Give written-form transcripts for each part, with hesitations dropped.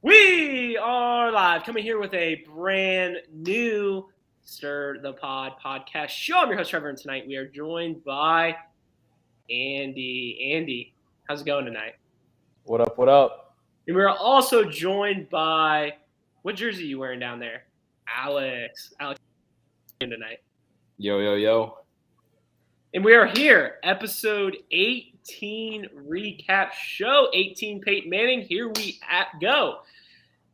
We are live, coming here with a brand new Stir the Pod podcast show. I'm your host, Trevor, and tonight we are joined by Andy. Andy, how's it going tonight? What up, what up? And we're also joined by, what jersey are you wearing down there? Alex. Alex, tonight. Yo, yo, yo. And we are here, episode 18 recap show, 18 Peyton Manning. Here we go.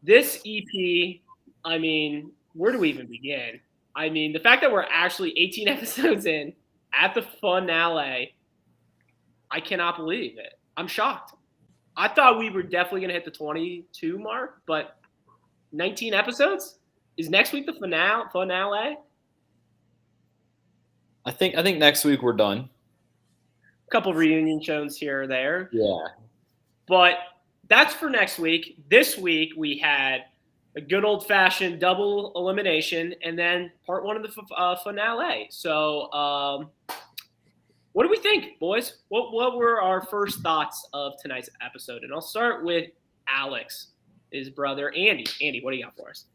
This EP, I mean, where do we even begin? I mean, the fact that we're actually 18 episodes in at the finale, I cannot believe it. I'm shocked. I thought we were definitely going to hit the 22 mark, but 19 episodes? Is next week the finale? I think next week we're done. A couple reunion shows here or there. Yeah. But that's for next week. This week we had a good old-fashioned double elimination and then part one of the finale. So what do we think, boys? What were our first thoughts of tonight's episode? And I'll start with Alex, his brother, Andy. Andy, what do you got for us?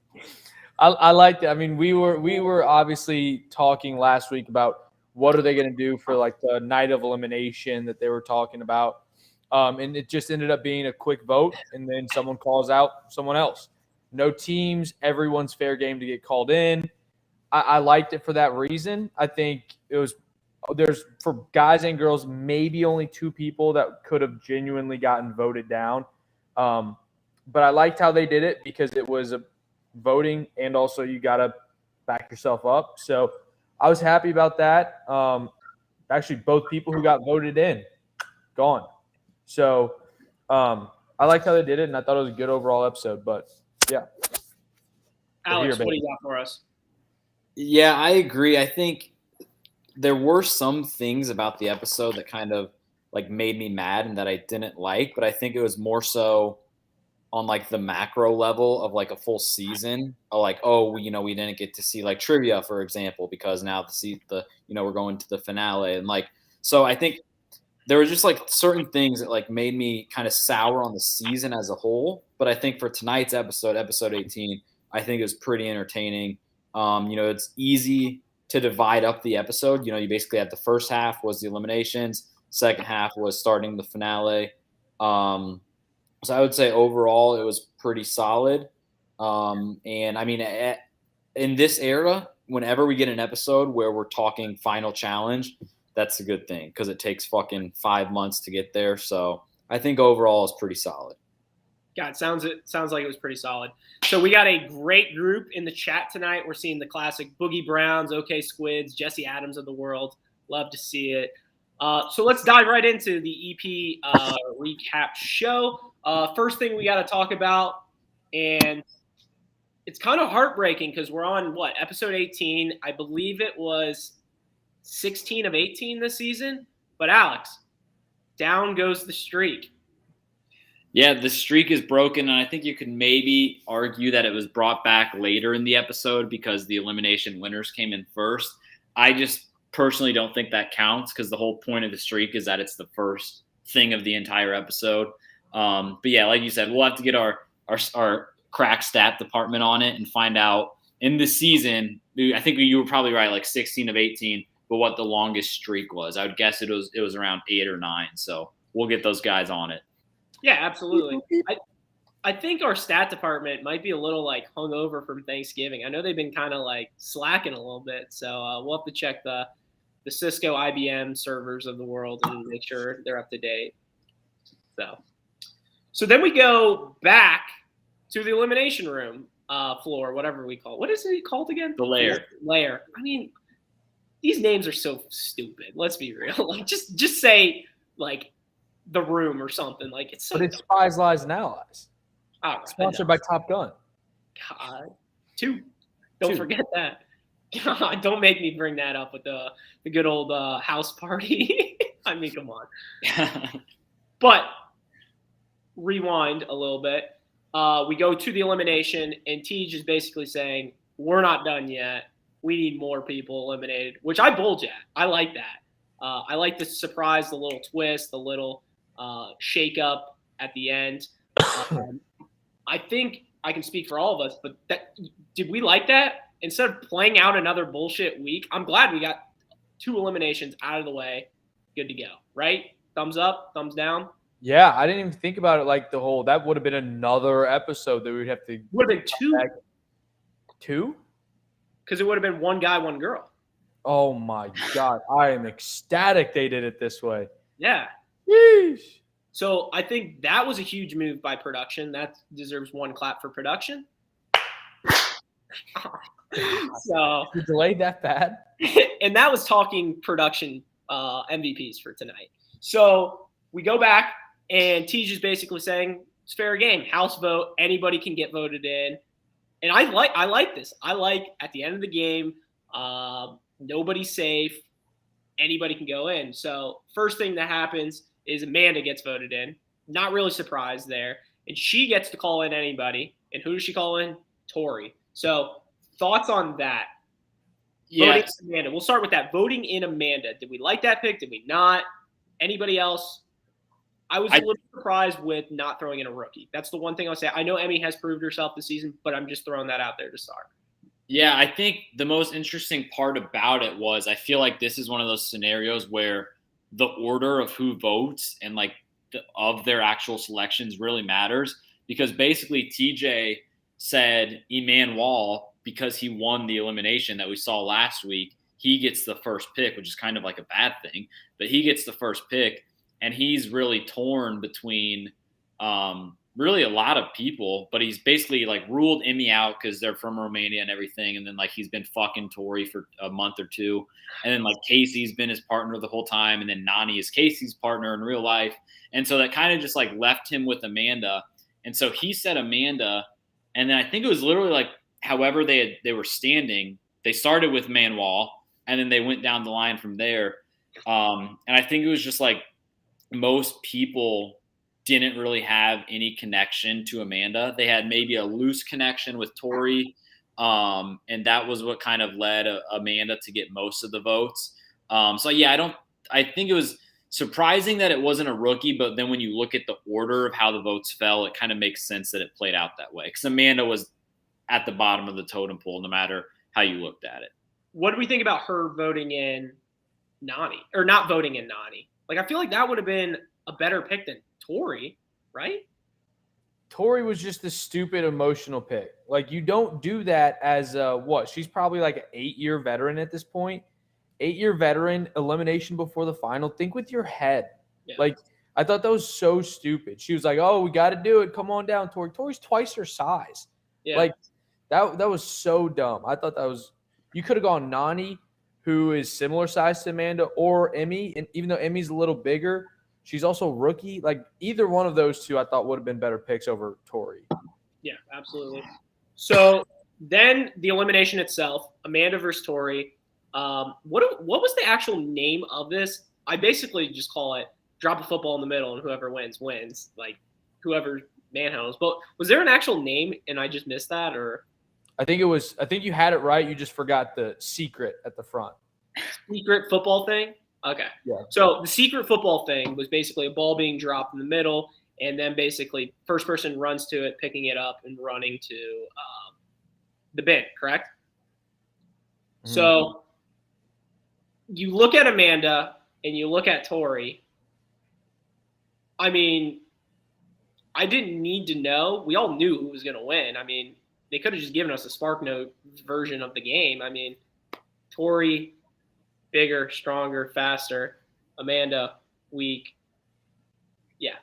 I liked it. I mean, we were obviously talking last week about what are they going to do for like the night of elimination that they were talking about. And it just ended up being a quick vote, and then someone calls out someone else. No teams, everyone's fair game to get called in. I liked it for that reason. I think there's for guys and girls, maybe only two people that could have genuinely gotten voted down. But I liked how they did it because it was a voting, and also you got to back yourself up. So I was happy about that. Actually, both people who got voted in, gone. So I liked how they did it, and I thought it was a good overall episode. But, yeah. Alex, what do you got for us? Yeah, I agree. I think there were some things about the episode that kind of like made me mad and that I didn't like, but I think it was more so on like the macro level of like a full season, like, oh, we didn't get to see like trivia, for example, because now we're going to the finale. And like, so I think there were just like certain things that like made me kind of sour on the season as a whole. But I think for tonight's episode 18, I think it was pretty entertaining. It's easy to divide up the episode. You basically had the first half was the eliminations. Second half was starting the finale. So I would say overall it was pretty solid. And I mean, in this era, whenever we get an episode where we're talking final challenge, that's a good thing because it takes fucking 5 months to get there. So I think overall it's pretty solid. Yeah, it sounds like it was pretty solid. So we got a great group in the chat tonight. We're seeing the classic Boogie Browns, OK Squids, Jesse Adams of the world. Love to see it. So let's dive right into the EP recap show. First thing we got to talk about, and it's kind of heartbreaking because we're on, episode 18. I believe it was 16 of 18 this season. But Alex, down goes the streak. Yeah, the streak is broken, and I think you could maybe argue that it was brought back later in the episode because the elimination winners came in first. I just personally don't think that counts because the whole point of the streak is that it's the first thing of the entire episode. But yeah, like you said, we'll have to get our crack stat department on it and find out in the season. I think you were probably right, like 16 of 18, but what the longest streak was. I would guess it was around 8 or 9. So we'll get those guys on it. Yeah, absolutely. I think our stat department might be a little like hungover from Thanksgiving. I know they've been kind of like slacking a little bit, so we'll have to check the Cisco IBM servers of the world and make sure they're up to date. So then we go back to the elimination room floor, whatever we call it. What is it called again? The lair. Lair. I mean, these names are so stupid. Let's be real. Like just say like the room or something. Like it's so. But it's Spies, Lies, and Allies. All right, Sponsored by Top Gun. God, Don't forget that. God, don't make me bring that up with the good old house party. I mean, come on. But rewind a little bit. We go to the elimination, and Tej is basically saying, we're not done yet. We need more people eliminated, which I bulge at. I like that. I like the surprise, the little twist, the little shake up at the end. I think I can speak for all of us, but did we like that? Instead of playing out another bullshit week, I'm glad we got 2 eliminations out of the way. Good to go, right? Thumbs up, thumbs down. Yeah, I didn't even think about it like the whole. That would have been another episode that we'd have to. Would have been 2. Back. 2? Because it would have been 1 guy, 1 girl. Oh my God, I am ecstatic they did it this way. Yeah. Yeesh. So I think that was a huge move by production. That deserves 1 clap for production. So you delayed that bad. And that was talking production MVPs for tonight. So we go back, and Tej is basically saying it's fair game, house vote, anybody can get voted in, and I like this. I like at the end of the game, nobody's safe, anybody can go in. So first thing that happens is Amanda gets voted in. Not really surprised there, and she gets to call in anybody. And who does she call in? Tori. So thoughts on that? Yeah, Voting in Amanda. We'll start with that. Voting in Amanda. Did we like that pick? Did we not? Anybody else? I was a little surprised with not throwing in a rookie. That's the one thing I'll say. I know Emmy has proved herself this season, but I'm just throwing that out there to start. Yeah, I think the most interesting part about it was I feel like this is one of those scenarios where the order of who votes and like of their actual selections really matters, because basically TJ said Emmanuel, because he won the elimination that we saw last week, he gets the first pick, which is kind of like a bad thing, but he gets the first pick, and he's really torn between really a lot of people, but he's basically like ruled Emmy out because they're from Romania and everything, and then like he's been fucking Tori for a month or 2, and then like Casey's been his partner the whole time, and then Noddy is Casey's partner in real life, and so that kind of just like left him with Amanda, and so he said Amanda, and then I think it was literally like however they were standing, they started with Manuel, and then they went down the line from there. And I think it was just like most people didn't really have any connection to Amanda. They had maybe a loose connection with Tori. And that was what kind of led Amanda to get most of the votes. So yeah, I think it was surprising that it wasn't a rookie, but then when you look at the order of how the votes fell, it kind of makes sense that it played out that way. Because Amanda was at the bottom of the totem pole, no matter how you looked at it. What do we think about her voting in Noddy, or not voting in Noddy? Like, I feel like that would have been a better pick than Tori, right? Tori was just a stupid emotional pick. Like, you don't do that as what? She's probably like an 8-year veteran at this point. 8-year veteran, elimination before the final. Think with your head. Yeah. Like, I thought that was so stupid. She was like, "Oh, we got to do it. Come on down, Tori." Tori's twice her size. Yeah. Like, that was so dumb. I thought that was – you could have gone Nani, who is similar size to Amanda, or Emmy. And even though Emmy's a little bigger, she's also rookie. Like, either one of those two I thought would have been better picks over Tori. Yeah, absolutely. So then the elimination itself, Amanda versus Tori. What was the actual name of this? I basically just call it drop a football in the middle and whoever wins, wins. Like, whoever manhandles. But was there an actual name and I just missed that, or – I think you had it right. You just forgot the secret at the front. Secret football thing? Okay. Yeah. So the secret football thing was basically a ball being dropped in the middle, and then basically first person runs to it, picking it up and running to the bin, correct? Mm-hmm. So you look at Amanda and you look at Tori. I mean, I didn't need to know. We all knew who was going to win. I mean, they could have just given us a Spark Note version of the game. I mean, Tori, bigger, stronger, faster. Amanda, weak. Yeah.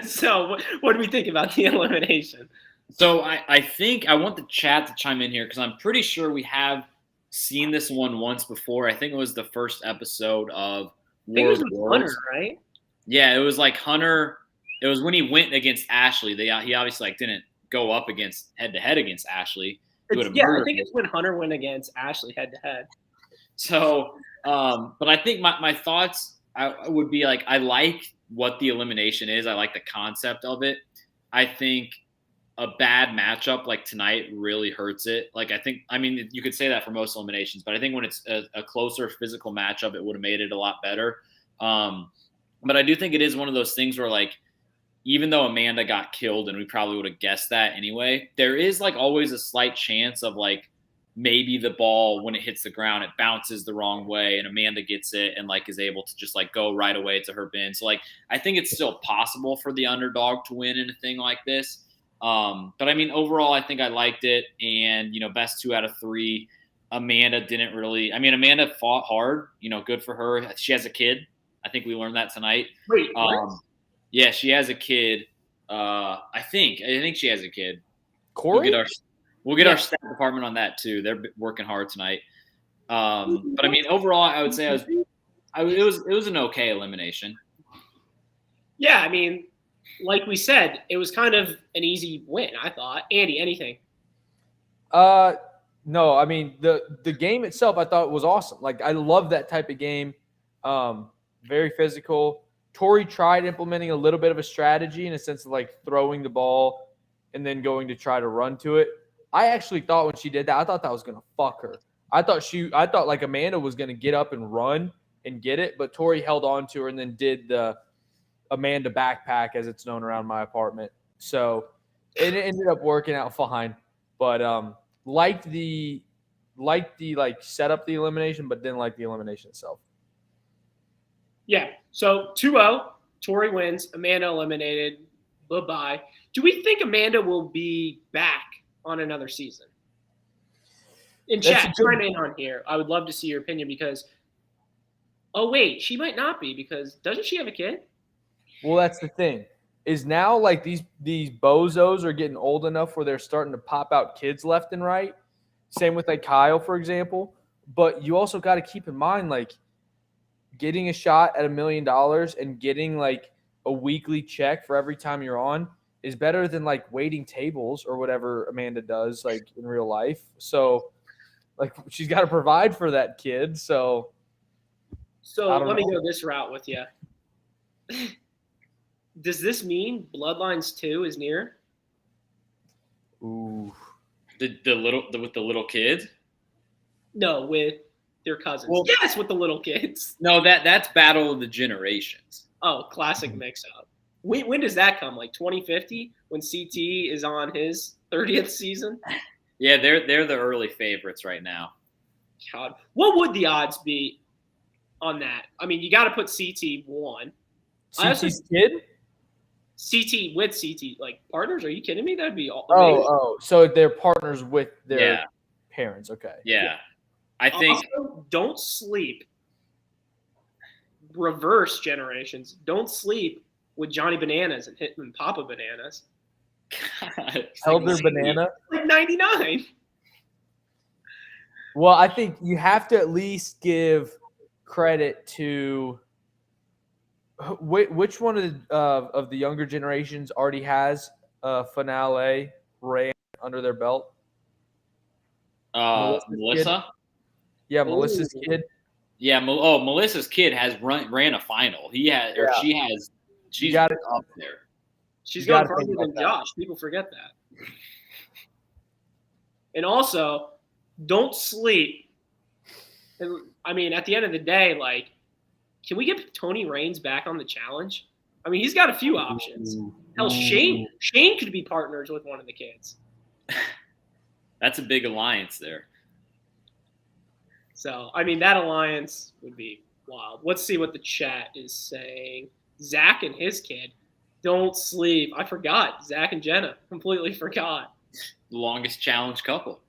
So what do we think about the elimination? So I think I want the chat to chime in here because I'm pretty sure we have seen this one once before. I think it was the first episode of War of Worlds. Hunter, right? Yeah, it was like Hunter. It was when he went against Ashley. He obviously like didn't go up against head-to-head against Ashley. I think it's when Hunter went against Ashley head-to-head. So, but I think my thoughts would be like, I like what the elimination is. I like the concept of it. I think a bad matchup like tonight really hurts it. Like, I mean, you could say that for most eliminations, but I think when it's a closer physical matchup, it would have made it a lot better. But I do think it is one of those things where like, even though Amanda got killed and we probably would have guessed that anyway, there is like always a slight chance of like maybe the ball, when it hits the ground, it bounces the wrong way and Amanda gets it and like is able to just like go right away to her bin. So like, I think it's still possible for the underdog to win in a thing like this. But I mean, overall, I think I liked it. And, best 2 out of 3. Amanda Amanda fought hard, good for her. She has a kid. I think we learned that tonight. Wait, what? Yeah, she has a kid. I think she has a kid. Corey? We'll get our stat department on that too. They're working hard tonight. But I mean, overall, I would say it was an okay elimination. Yeah, I mean, like we said, it was kind of an easy win, I thought. Andy, anything? No, I mean the game itself I thought was awesome. Like I love that type of game. Very physical. Tori tried implementing a little bit of a strategy in a sense of like throwing the ball and then going to try to run to it. I actually thought when she did that, I thought that was gonna fuck her. I thought like Amanda was gonna get up and run and get it, but Tori held on to her and then did the Amanda backpack, as it's known around my apartment. So it ended up working out fine. But liked the like set up the elimination, but didn't like the elimination itself. Yeah. So 2-0, Tori wins, Amanda eliminated. Bye-bye. Do we think Amanda will be back on another season? In chat, chime in on here. I would love to see your opinion because wait, she might not be because doesn't she have a kid? Well, that's the thing. Is now like these bozos are getting old enough where they're starting to pop out kids left and right. Same with like Kyle, for example. But you also got to keep in mind like getting a shot at $1 million and getting like a weekly check for every time you're on is better than like waiting tables or whatever Amanda does like in real life. So like she's got to provide for that kid. So let me go this route with you. Does this mean Bloodlines 2 is near? Ooh. With the little kids? No, with their cousins. Well, yes, with the little kids. No, that's Battle of the Generations. Oh, classic mix-up. When does that come? Like 2050 when CT is on his 30th season? Yeah, they're the early favorites right now. God, what would the odds be on that? I mean, you got to put CT 1. CT's kid? CT with CT, like partners? Are you kidding me? That'd be amazing. So they're partners with their parents. Okay. Yeah. I think also, don't sleep. Reverse generations. Don't sleep with Johnny Bananas and Hitman Papa Bananas. Elder Banana. Like 99. Well, I think you have to at least give credit to which one of the younger generations already has a finale ran under their belt? Melissa? Yeah, Melissa's kid. Yeah, Melissa's kid ran a final. She has. She's up there. She's going further than Josh. People forget that. And also, don't sleep. I mean, at the end of the day, like, can we get Tony Reigns back on the challenge? I mean, he's got a few options. Hell, Shane could be partners with one of the kids. That's a big alliance there. So, I mean, that alliance would be wild. Let's see what the chat is saying. Zach and his kid. Don't sleep. I forgot. Zach and Jenna. Completely forgot. The longest challenge couple.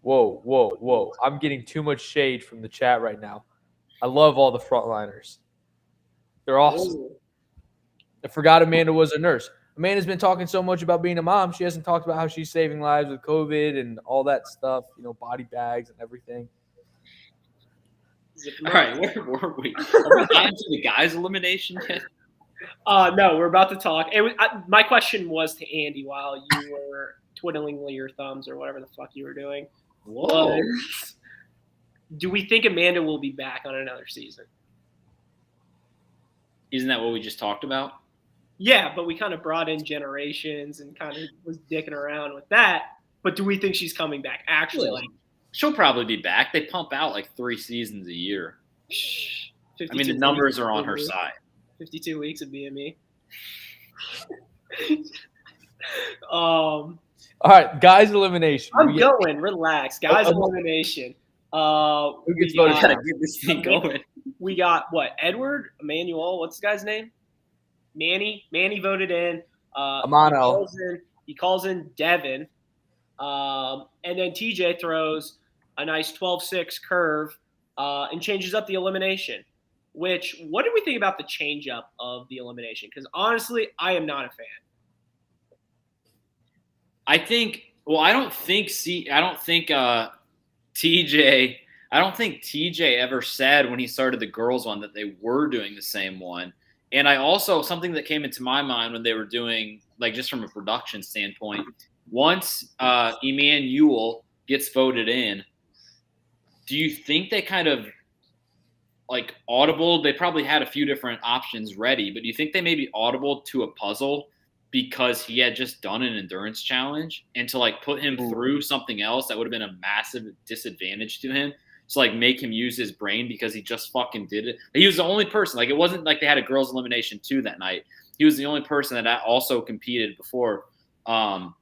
Whoa. I'm getting too much shade from the chat right now. I love all the frontliners. They're awesome. Ooh. I forgot Amanda was a nurse. Amanda's been talking so much about being a mom. She hasn't talked about how she's saving lives with COVID and all that stuff, body bags and everything. All right, where were we? Are we on to the guys' elimination yet? No, we're about to talk. My question was to Andy while you were twiddling your thumbs or whatever the fuck you were doing. Whoa. Do we think Amanda will be back on another season? Isn't that what we just talked about? Yeah, but we kind of brought in generations and kind of was dicking around with that. But do we think she's coming back? Actually, like, she'll probably be back. They pump out like 3 seasons a year. I mean, the numbers are on her side. 52 weeks of BME. All right, guys' elimination. I'm going. Relax, guys. Elimination. Who gets We voted? Gotta got, get this thing going. we got what? Edward, Emmanuel. What's the guy's name? Manny. Manny voted in. Amano. He calls in Devin. And then TJ throws a nice 12-6 curve and changes up the elimination. Which, what do we think about the change up of the elimination? Because honestly, I am not a fan. I think. Well, I don't think TJ ever said when he started the girls one that they were doing the same one. And I also, something that came into my mind when they were doing, like, just from a production standpoint, once Emmanuel gets voted in, do you think they kind of like audible? They probably had a few different options ready, but do you think they maybe audible to a puzzle because he had just done an endurance challenge, and to like put him through something else that would have been a massive disadvantage to him? To like make him use his brain because he just fucking did it. He was the only person. Like, it wasn't like they had a girls' elimination too that night. He was the only person that also competed before. And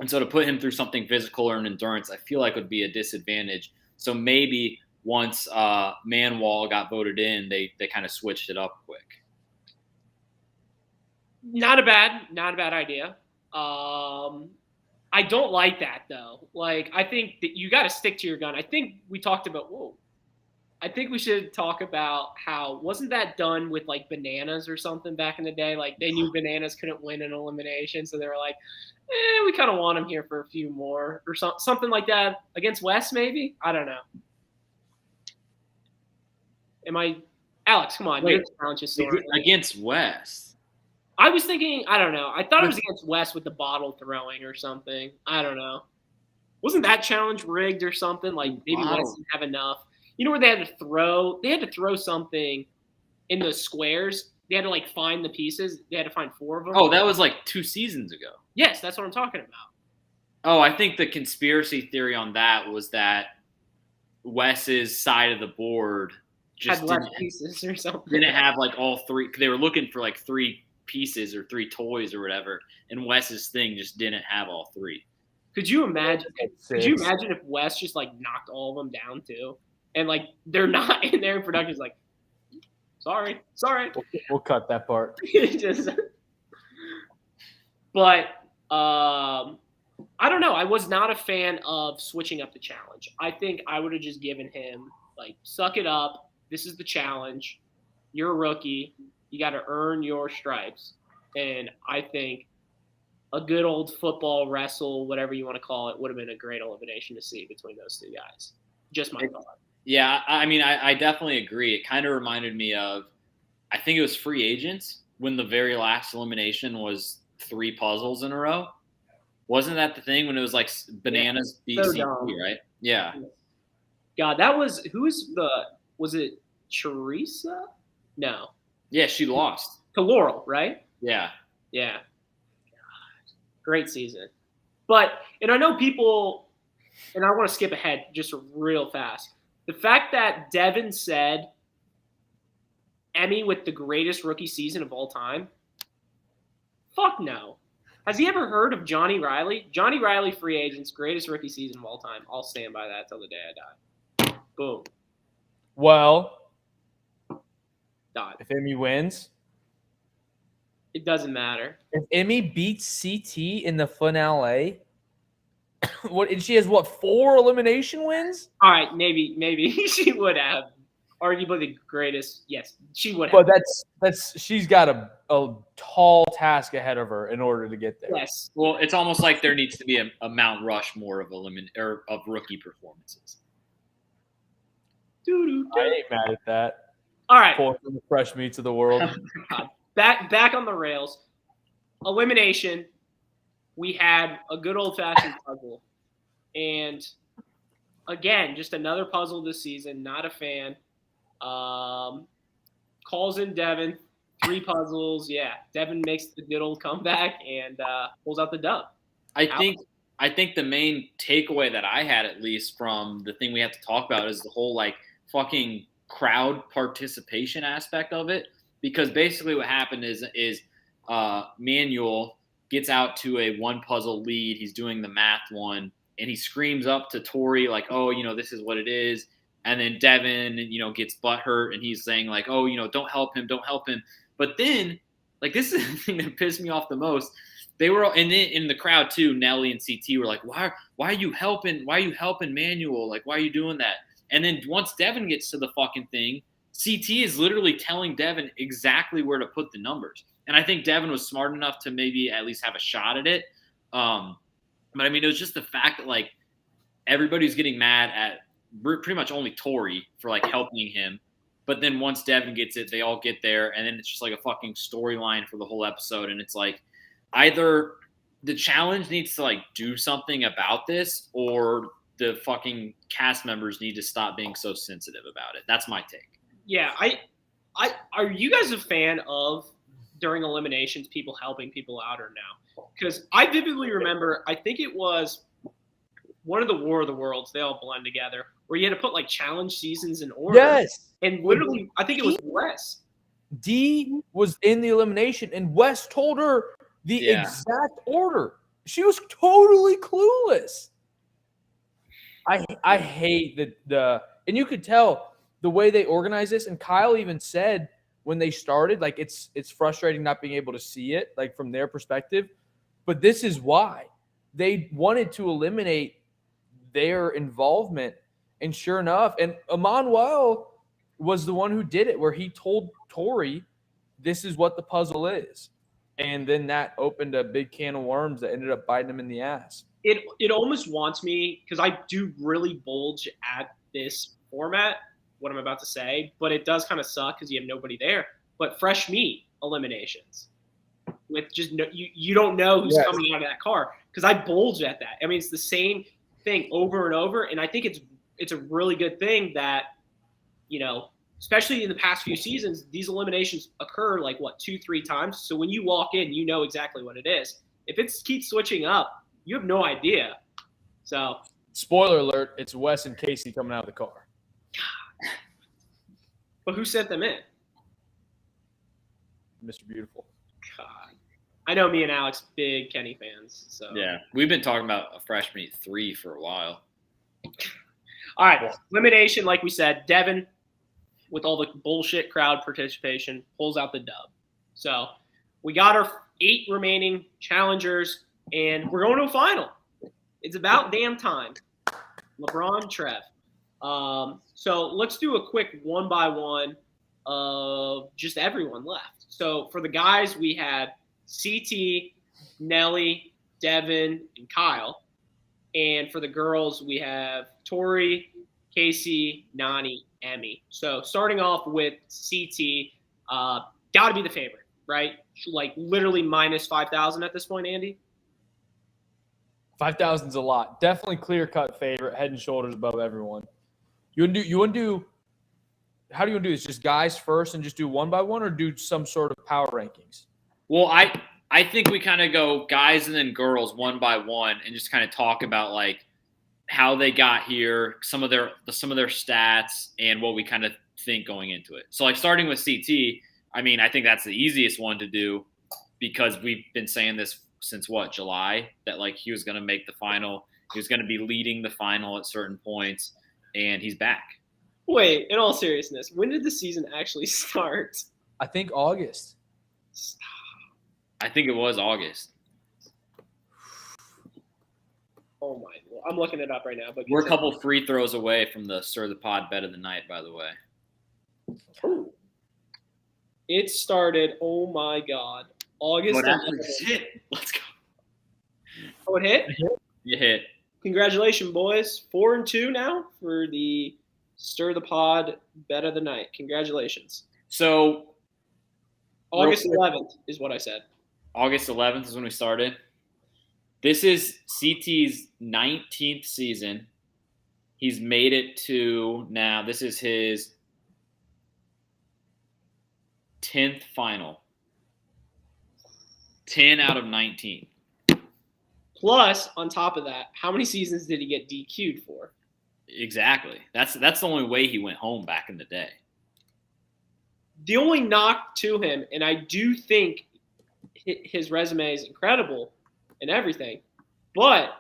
so to put him through something physical or an endurance, I feel like would be a disadvantage. So maybe once Manwall got voted in, they kind of switched it up quick. Not a bad idea. I don't like that though. Like, I think that you got to stick to your gun. I think we talked about. I think we should talk about how wasn't that done with like bananas or something back in the day? Like, they knew bananas couldn't win an elimination, so they were like, we kind of want him here for a few more or something like that against West. Maybe, I don't know. Alex? Come on, wait, against West. I was thinking, I don't know. I thought it was against West with the bottle throwing or something. I don't know. Wasn't that challenge rigged or something? Like, maybe West didn't have enough. You know where they had to throw something in the squares. They had to like find the pieces. They had to find 4 of them. Oh, that was like 2 seasons ago. Yes, that's what I'm talking about. Oh, I think the conspiracy theory on that was that Wes's side of the board just had less pieces or something. Didn't have like all 3. They were looking for like 3 pieces or 3 toys or whatever, and Wes's thing just didn't have all 3. Could you imagine if Wes just like knocked all of them down too, and like they're not in there in production? Is like, sorry. We'll cut that part. But I don't know. I was not a fan of switching up the challenge. I think I would have just given him like, suck it up. This is the challenge. You're a rookie. You got to earn your stripes. And I think a good old football wrestle, whatever you want to call it, would have been a great elimination to see between those 2 guys. Just my thought. Yeah, I mean, I definitely agree. It kind of reminded me of, I think it was Free Agents when the very last elimination was 3 puzzles in a row. Wasn't that the thing when it was like bananas beat CP, right? Yeah. God, that was was it Teresa? No. Yeah, she lost to Laurel, right? Yeah. God, great season. But, and I know people, and I want to skip ahead just real fast. The fact that Devin said Emmy with the greatest rookie season of all time, fuck no. Has he ever heard of Johnny Riley? Johnny Riley, Free Agents, greatest rookie season of all time. I'll stand by that till the day I die. Boom. Well, Dot. If Emmy wins, it doesn't matter. If Emmy beats CT in the finale, she has 4 elimination wins? All right, maybe she would have. Arguably the greatest. Yes, she would have. But that's she's got a tall task ahead of her in order to get there. Yes. Well, it's almost like there needs to be a Mount Rushmore of rookie performances. I ain't mad at that. All right. Fourth in the fresh meats of the world. Back on the rails. Elimination. We had a good old-fashioned puzzle. And, again, just another puzzle this season. Not a fan. Calls in Devin. 3 puzzles. Yeah, Devin makes the good old comeback and pulls out the dub. I think the main takeaway that I had, at least from the thing we have to talk about, is the whole like fucking crowd participation aspect of it. Because basically what happened is Manuel gets out to a one puzzle lead. He's doing the math one, and he screams up to Tori like, "Oh, this is what it is." And then Devin, gets butthurt, and he's saying like, "Oh, don't help him, don't help him." But then, like, this is the thing that pissed me off the most. They were, and then in the crowd too, Nelly and CT were like, "Why are you helping? Why are you helping Manuel? Like, why are you doing that?" And then once Devin gets to the fucking thing, CT is literally telling Devin exactly where to put the numbers. And I think Devin was smart enough to maybe at least have a shot at it. But I mean, it was just the fact that like everybody's getting mad at pretty much only Tori for like helping him. But then once Devin gets it, they all get there, and then it's just like a fucking storyline for the whole episode. And it's like either the challenge needs to like do something about this, or the fucking cast members need to stop being so sensitive about it. That's my take. Yeah, I are you guys a fan of during eliminations people helping people out or no? Because I vividly remember, I think it was one of the War of the Worlds, they all blend together, where you had to put like challenge seasons in order. Yes. And literally, I think it was Wes. Dee was in the elimination, and Wes told her the exact order. She was totally clueless. I hate the and you could tell the way they organize this. And Kyle even said when they started, like it's frustrating not being able to see it, like from their perspective. But this is why they wanted to eliminate their involvement. And sure enough, and Emmanuel was the one who did it, where he told Tori, this is what the puzzle is. And then that opened a big can of worms that ended up biting him in the ass. It almost wants me, because I do really bulge at this format, what I'm about to say, but it does kind of suck because you have nobody there. But fresh meat eliminations with just you don't know who's coming out of that car, because I bulge at that. I mean, it's the same thing over and over, and I think it's a really good thing that, especially in the past few seasons, these eliminations occur like 2-3 times. So when you walk in, you know exactly what it is. If it keeps switching up, you have no idea. So, spoiler alert, it's Wes and Casey coming out of the car. But who sent them in? Mr. Beautiful. God. I know me and Alex, big Kenny fans. So yeah, we've been talking about a Fresh Meat 3 for a while. All right, elimination, like we said, Devin, with all the bullshit crowd participation, pulls out the dub. So we got our 8 remaining challengers, and we're going to a final. It's about damn time. LeBron, Trev. So let's do a quick one-by-one of just everyone left. So for the guys, we had CT, Nelly, Devin, and Kyle. And for the girls, we have Tori, Casey, Noddy, Emmy. So starting off with CT, got to be the favorite, right? Like literally minus 5,000 at this point, Andy? 5,000's a lot. Definitely clear-cut favorite, head and shoulders above everyone. How do you want to do this? Just guys first and just do one by one, or do some sort of power rankings? Well, I think we kind of go guys and then girls one by one and just kind of talk about like how they got here, some of their stats, and what we kind of think going into it. So like starting with CT, I mean, I think that's the easiest one to do because we've been saying this since July, that like he was going to make the final. He was going to be leading the final at certain points, and he's back. Wait, in all seriousness, when did the season actually start? I think August. I think it was August. Oh my Lord. I'm looking it up right now. But we're a couple free throws away from the Stir the Pod Bet of the Night, by the way. Ooh. It started, oh my God, August. Hit. Let's go. Oh, it hit? You hit. Congratulations, boys. 4-2 now for the Stir the Pod Bet of the Night. Congratulations. So August 11th is what I said. August 11th is when we started. This is CT's 19th season. He's made it to now. This is his 10th final. 10 out of 19. Plus, on top of that, how many seasons did he get DQ'd for? Exactly. That's the only way he went home back in the day. The only knock to him, and I do think his resume is incredible and everything, but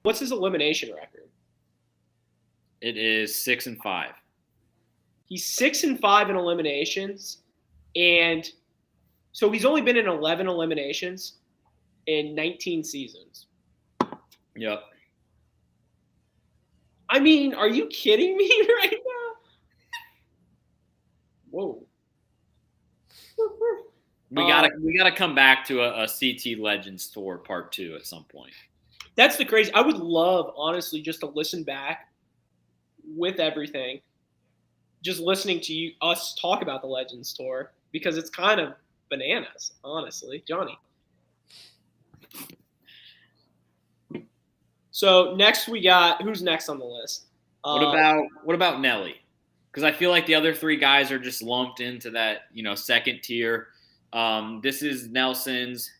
what's his elimination record? It is 6-5. He's 6-5 in eliminations, and so he's only been in 11 eliminations in 19 seasons. Yep. I mean, are you kidding me right now? Whoa. We gotta come back to a CT Legends Tour Part 2 at some point. That's the crazy. I would love, honestly, just to listen back with everything. Just listening to us talk about the Legends Tour, because it's kind of bananas, honestly, Johnny. So next we got, who's next on the list? What about Nelly? Because I feel like the other three guys are just lumped into that, second tier. This is Nelson's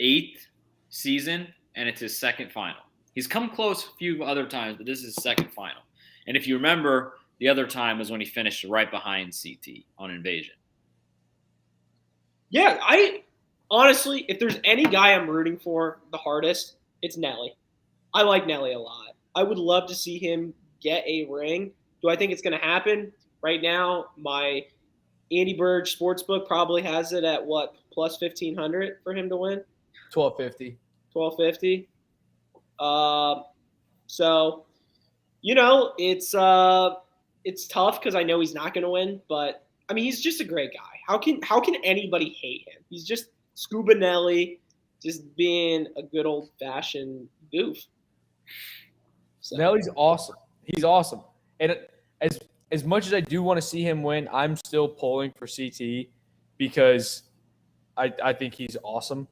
8th season, and it's his second final. He's come close a few other times, but this is his second final. And if you remember, the other time was when he finished right behind CT on Invasion. Yeah, honestly, if there's any guy I'm rooting for the hardest, it's Nelly. I like Nelly a lot. I would love to see him get a ring. Do I think it's going to happen? Right now, my Andy Burge Sportsbook probably has it at what, plus 1,500 for him to win? 1250. 1250. So, it's tough because I know he's not going to win, but I mean, he's just a great guy. How can anybody hate him? He's just Scuba Nelly, just being a good old fashioned goof. So. Nelly's awesome. He's awesome. And as much as I do want to see him win, I'm still pulling for CT because I think he's awesome.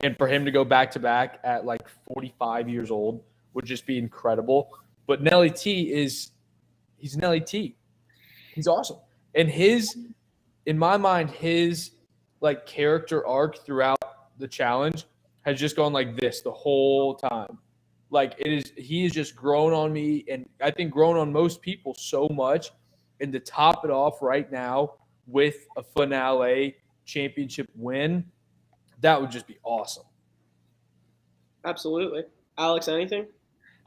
And for him to go back-to-back at like 45 years old would just be incredible. But Nelly T he's Nelly T. He's awesome. And in my mind, his like character arc throughout the challenge has just gone like this the whole time. Like he has just grown on me, and I think grown on most people so much. And to top it off right now with a finale championship win, that would just be awesome. Absolutely. Alex, anything?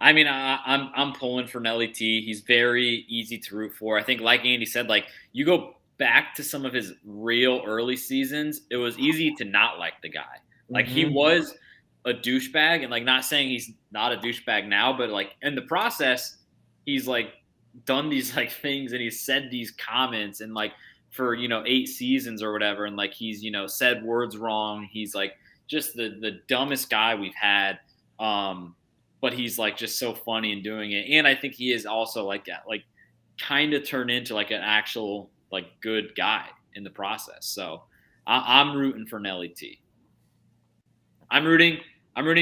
I mean, I'm pulling for Nelly T. He's very easy to root for. I think, like Andy said, like you go back to some of his real early seasons, it was easy to not like the guy. Like he was a douchebag, and like not saying he's not a douchebag now, but like in the process, he's like done these like things and he's said these comments and like for 8 seasons or whatever, and like he's said words wrong. He's like just the dumbest guy we've had. But he's like just so funny in doing it, and I think he is also like kind of turned into like an actual like good guy in the process. So I'm rooting for Nelly T. I'm rooting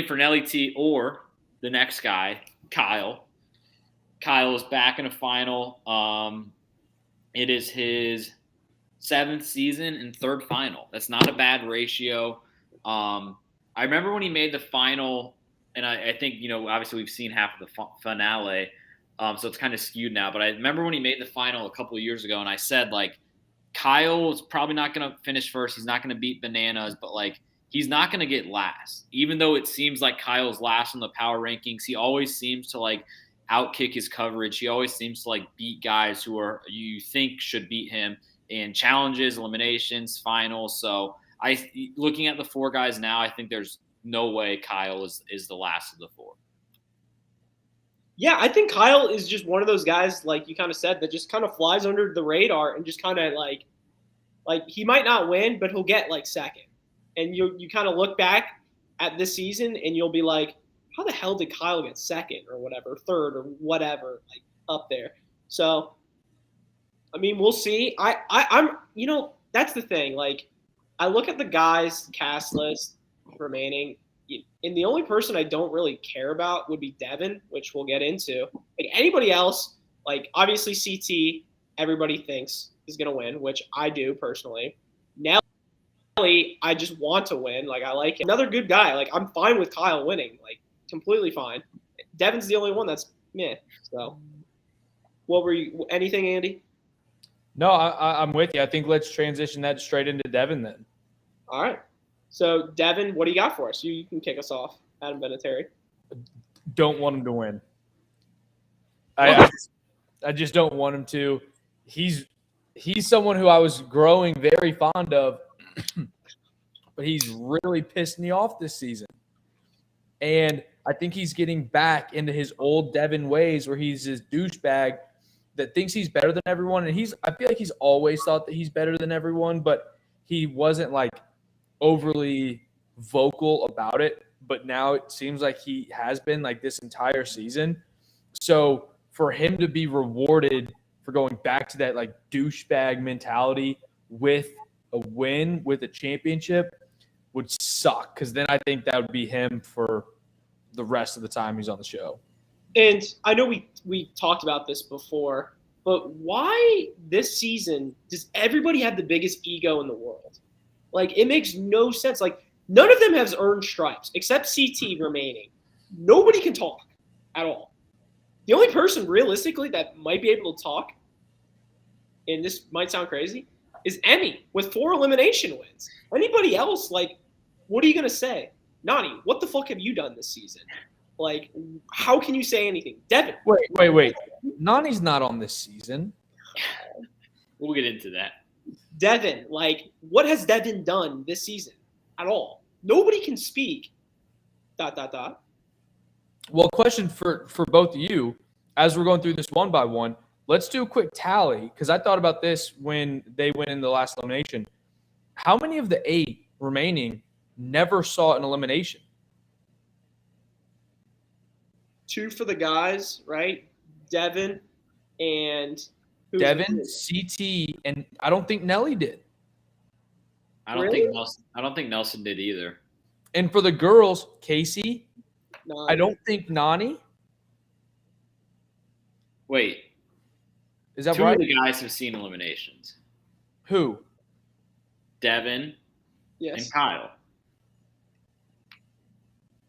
for Nelly T or the next guy, Kyle. Kyle is back in a final. It is his 7th season and 3rd final. That's not a bad ratio. I remember when he made the final, and I think, obviously we've seen half of the finale, so it's kind of skewed now. But I remember when he made the final a couple of years ago, and I said, like, Kyle is probably not going to finish first. He's not going to beat Bananas, but, like, he's not going to get last. Even though it seems like Kyle's last on the power rankings, he always seems to, like, outkick his coverage. He always seems to, like, beat guys who are you think should beat him in challenges, eliminations, finals. So looking at the 4 guys now, I think there's no way Kyle is the last of the 4. Yeah, I think Kyle is just one of those guys, like you kind of said, that just kind of flies under the radar and just kind of like he might not win, but he'll get like second. And you kind of look back at this season and you'll be like, how the hell did Kyle get second or whatever, third or whatever, like up there? So, I mean, we'll see. I'm that's the thing. Like, I look at the guys' cast list remaining, and the only person I don't really care about would be Devin, which we'll get into. Like anybody else, like obviously CT, everybody thinks is going to win, which I do personally. Nelly, I just want to win. Like I like him. Another good guy. Like I'm fine with Kyle winning. Like completely fine. Devin's the only one that's meh. So, what were you? Anything, Andy? No, I'm with you. I think let's transition that straight into Devin then. All right. So, Devin, what do you got for us? You can kick us off, Adam Vinatieri. Don't want him to win. I just don't want him to. He's someone who I was growing very fond of, but he's really pissed me off this season. And I think he's getting back into his old Devin ways where he's this douchebag that thinks he's better than everyone. And I feel like he's always thought that he's better than everyone, but he wasn't like overly vocal about it. But now it seems like he has been like this entire season. So for him to be rewarded for going back to that like douchebag mentality with a win, with a championship, would suck, because then I think that would be him for the rest of the time he's on the show. And I know we talked about this before, but why this season does everybody have the biggest ego in the world? Like, it makes no sense. Like, none of them has earned stripes except CT remaining. Nobody can talk at all. The only person realistically that might be able to talk, and this might sound crazy, is Emmy with 4 elimination wins. Anybody else, like, what are you going to say? Noddy, what the fuck have you done this season? Like, how can you say anything? Devin. Wait. Nani's not on this season. We'll get into that. Devin, like, what has Devin done this season at all? Nobody can speak. ... Well, question for both of you, as we're going through this one by one, let's do a quick tally, because I thought about this when they went in the last elimination. How many of the 8 remaining never saw an elimination? 2 for the guys, right? Devin and Devin, CT, and I don't think Nelly did. I don't think Nelson did either. And for the girls, Casey, Nani. I don't think Nani. Wait, Is that 2 right? of the guys have seen eliminations. Who? Devin Yes. and Kyle.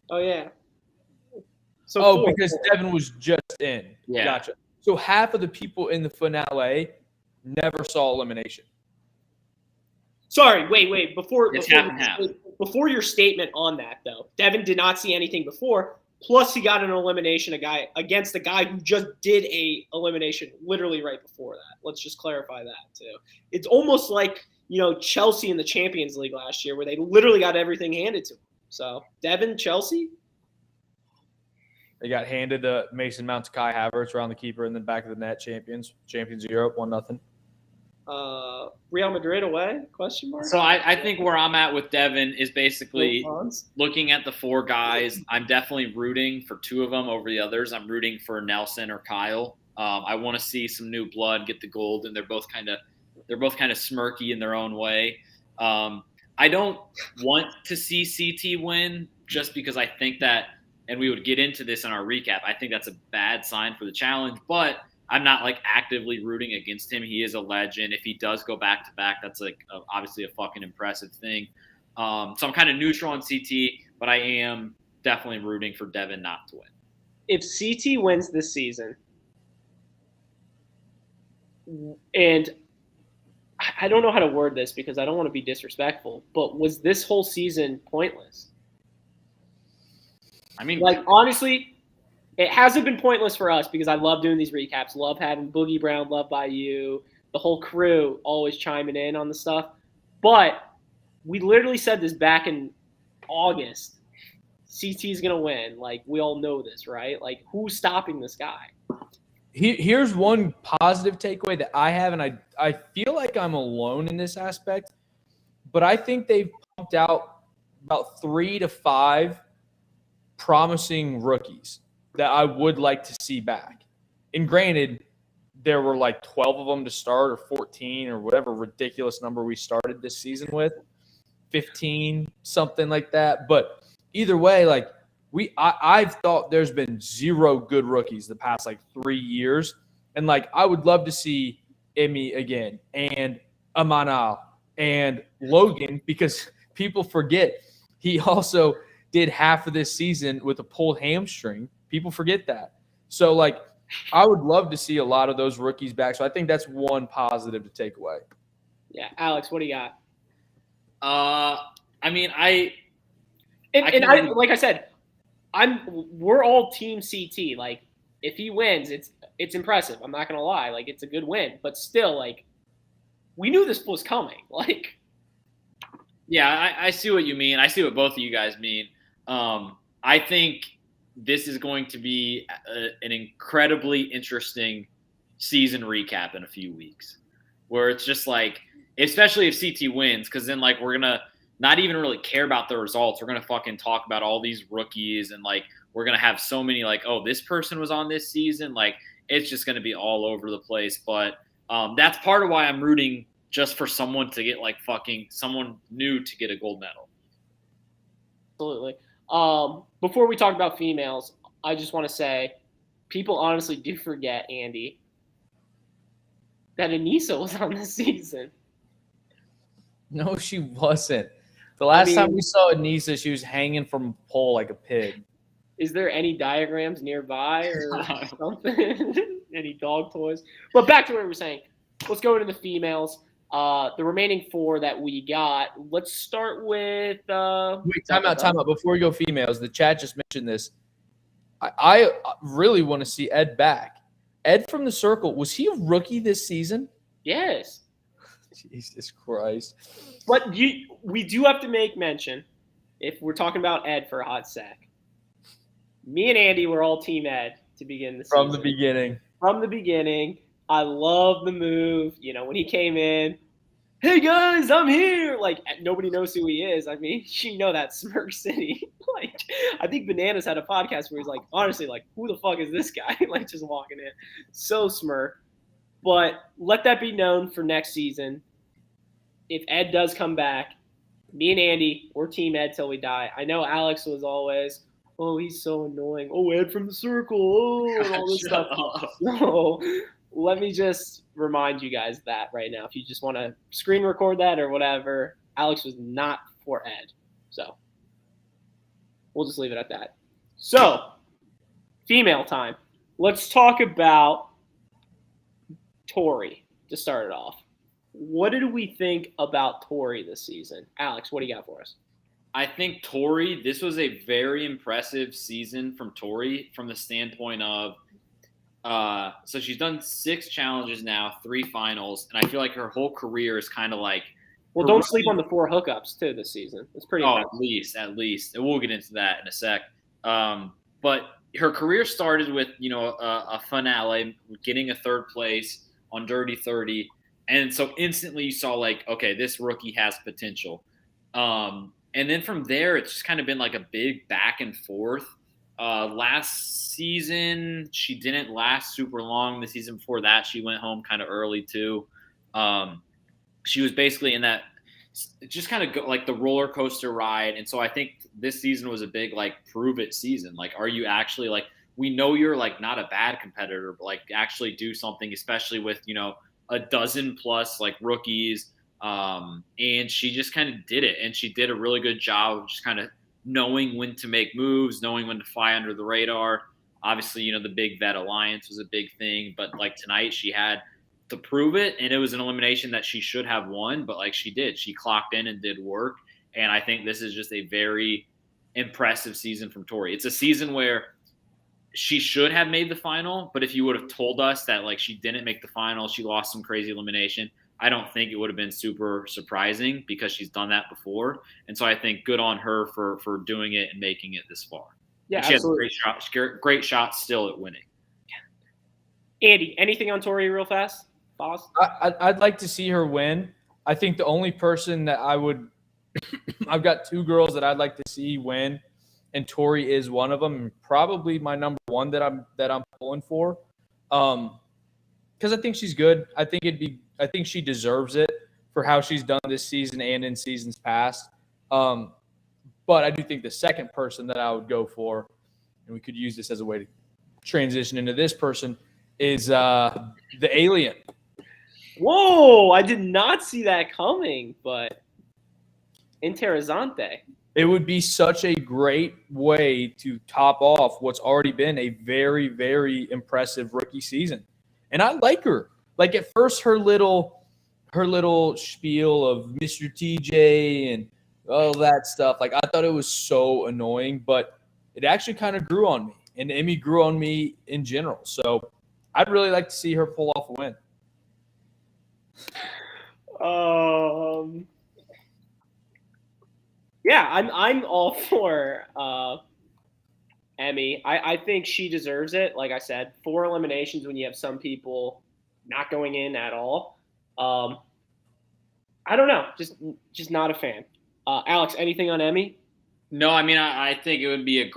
Oh, yeah. So Oh, 4. because Devin was just in. Yeah. Gotcha. So half of the people in the finale never saw elimination. Sorry, wait. Before half and half. Before your statement on that, though, Devin did not see anything before. Plus, he got an elimination against a guy who just did a elimination literally right before that. Let's just clarify that too. It's almost like, Chelsea in the Champions League last year, where they literally got everything handed to them. So Devin, Chelsea. They got handed to Mason Mount to Kai Havertz around the keeper in the back of the net. Champions of Europe, 1-0. Real Madrid away? Question mark. So I think where I'm at with Devin is basically looking at the 4 guys. I'm definitely rooting for 2 of them over the others. I'm rooting for Nelson or Kyle. I want to see some new blood get the gold, and they're both kind of smirky in their own way. I don't want to see CT win just because I think that, and we would get into this in our recap, I think that's a bad sign for the challenge, but I'm not like actively rooting against him. He is a legend. If he does go back to back, that's like obviously a fucking impressive thing. So I'm kind of neutral on CT, but I am definitely rooting for Devin not to win. If CT wins this season, and I don't know how to word this because I don't want to be disrespectful, but was this whole season pointless? I mean, like, honestly, it hasn't been pointless for us because I love doing these recaps. Love having Boogie Brown, Love by You, the whole crew always chiming in on the stuff. But we literally said this back in August. CT's going to win. Like, we all know this, right? Like, who's stopping this guy? Here's one positive takeaway that I have, and I feel like I'm alone in this aspect, but I think they've pumped out about 3 to 5 promising rookies that I would like to see back. And granted, there were like 12 of them to start, or 14, or whatever ridiculous number we started this season with, 15, something like that. But either way, like I've thought there's been 0 good rookies the past like 3 years. And like I would love to see Emmy again, and Amanal, and Logan, because people forget he also did half of this season with a pulled hamstring. People forget that. So, like, I would love to see a lot of those rookies back. So I think that's one positive to take away. Yeah, Alex, what do you got? I mean, like I said, we're all team CT. Like, if he wins, it's impressive. I'm not gonna lie, like it's a good win, but still, like we knew this was coming. Like, yeah, I see what you mean. I see what both of you guys mean. I think this is going to be an incredibly interesting season recap in a few weeks, where it's just like, especially if CT wins, because then like we're gonna not even really care about the results. We're gonna fucking talk about all these rookies, and like we're gonna have so many like, oh, this person was on this season. Like it's just gonna be all over the place. But that's part of why I'm rooting just for someone to get like fucking someone new to get a gold medal. Absolutely. Before we talk about females, I just want to say, people honestly do forget, Andy, that Anissa was on this season. No, she wasn't. The last time we saw Anissa, she was hanging from a pole like a pig. Is there any diagrams nearby or something? Any dog toys? But back to what we were saying. Let's go into the females. The remaining 4 that we got. Let's start with. Wait, time out. Before we go females, the chat just mentioned this. I really want to see Ed back. Ed from the Circle, was he a rookie this season? Yes. Jesus Christ. But we do have to make mention, if we're talking about Ed for a hot sec. Me and Andy were all team Ed to begin the season. From the beginning. From the beginning. I love the move. You know, when he came in, hey guys, I'm here. Like, nobody knows who he is. I mean, you know that Smirk City. Like, I think Bananas had a podcast where he's like, honestly, like, who the fuck is this guy? Like, just walking in. So Smirk. But let that be known for next season. If Ed does come back, me and Andy, we're team Ed till we die. I know Alex was always, oh, he's so annoying. Oh, Ed from the Circle. Oh, and all this stuff. So let me just remind you guys that right now. If you just want to screen record that or whatever, Alex was not for Ed. So we'll just leave it at that. So, female time. Let's talk about Tori to start it off. What did we think about Tori this season? Alex, what do you got for us? I think Tori, this was a very impressive season from Tori from the standpoint of, so she's done 6 challenges now, 3 finals, and I feel like her whole career is kind of like. Well, don't sleep on the 4 hookups too this season. It's pretty. Oh, at least, and we'll get into that in a sec. But her career started with a finale, getting a 3rd place on Dirty 30. And so instantly you saw like, okay, this rookie has potential. And then from there, it's just kind of been like a big back and forth. Last season, she didn't last super long. The season before that, she went home kind of early too. She was basically in that just kind of like the roller coaster ride. And so I think this season was a big like prove it season. Like, are you actually like, we know you're like not a bad competitor, but like actually do something, especially with, a dozen plus like rookies. And she just kind of did it. And she did a really good job of just kind of knowing when to make moves, knowing when to fly under the radar. Obviously, the big vet alliance was a big thing, but like tonight she had to prove it. And it was an elimination that she should have won, but like she did, she clocked in and did work. And I think this is just a very impressive season from Tori. It's a season where she should have made the final, but if you would have told us that like she didn't make the final, she lost some crazy elimination, I don't think it would have been super surprising because she's done that before. And so I think good on her for doing it and making it this far. Yeah, she absolutely. has great shots still at winning. Andy, anything on Tori real fast? Boss? I'd like to see her win. I think the only person that I've got 2 girls that I'd like to see win, and Tori is one of them, and probably my number 1 that I'm pulling for, because I think she's good. I think she deserves it for how she's done this season and in seasons past. But I do think the second person that I would go for, and we could use this as a way to transition into this person, is the alien. Whoa! I did not see that coming, but interessante. It would be such a great way to top off what's already been a very, very impressive rookie season. And I like her. Like at first, her little spiel of Mr. TJ and all that stuff. Like I thought it was so annoying, but it actually kind of grew on me, and Emmy grew on me in general. So I'd really like to see her pull off a win. Yeah, I'm all for Emmy. I think she deserves it. Like I said, 4 eliminations when you have some people not going in at all. I don't know, just not a fan. Alex, anything on Emmy? No, I mean I think it would be a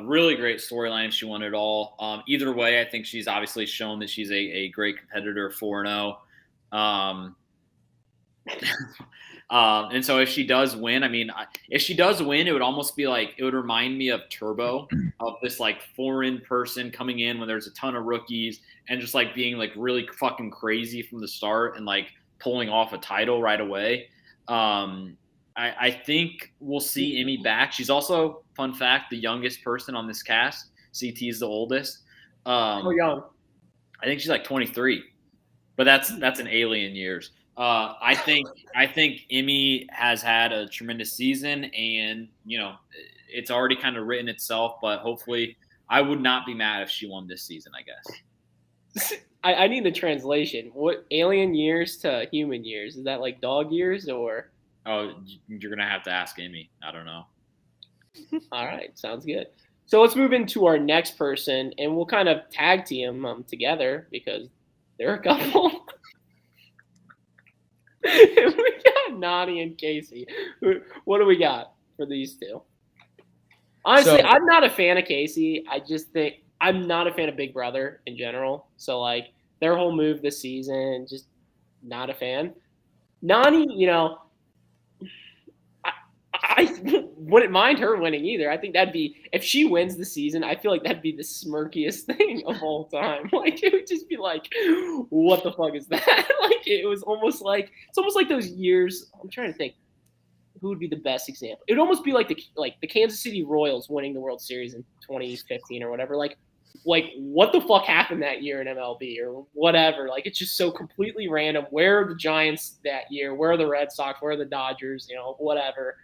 really great storyline if she won it all. Either way, I think she's obviously shown that she's a great competitor, 4-0. And so if she does win, it would almost be like, it would remind me of Turbo, of this like foreign person coming in when there's a ton of rookies and just like being like really fucking crazy from the start and like pulling off a title right away. I think we'll see Emmy back. She's also, fun fact, the youngest person on this cast. CT is the oldest. How young? I think she's like 23, but that's in alien years. I think Emmy has had a tremendous season, and it's already kind of written itself. But hopefully, I would not be mad if she won this season, I guess. I need the translation. What alien years to human years? Is that like dog years or? Oh, you're gonna have to ask Emmy. I don't know. All right, sounds good. So let's move into our next person, and we'll kind of tag team them together because they're a couple. We got Noddy and Casey. What do we got for these two? Honestly, I'm not a fan of Casey. I just think I'm not a fan of Big Brother in general. So, like, their whole move this season, just not a fan. Noddy, I wouldn't mind her winning either. I think that'd be, if she wins the season, I feel like that'd be the smirkiest thing of all time. Like, it would just be like, what the fuck is that? Like, it's almost like those years. I'm trying to think who would be the best example. It would almost be like the Kansas City Royals winning the World Series in 2015 or whatever. Like what the fuck happened that year in MLB or whatever? Like, it's just so completely random. Where are the Giants that year? Where are the Red Sox? Where are the Dodgers? Whatever.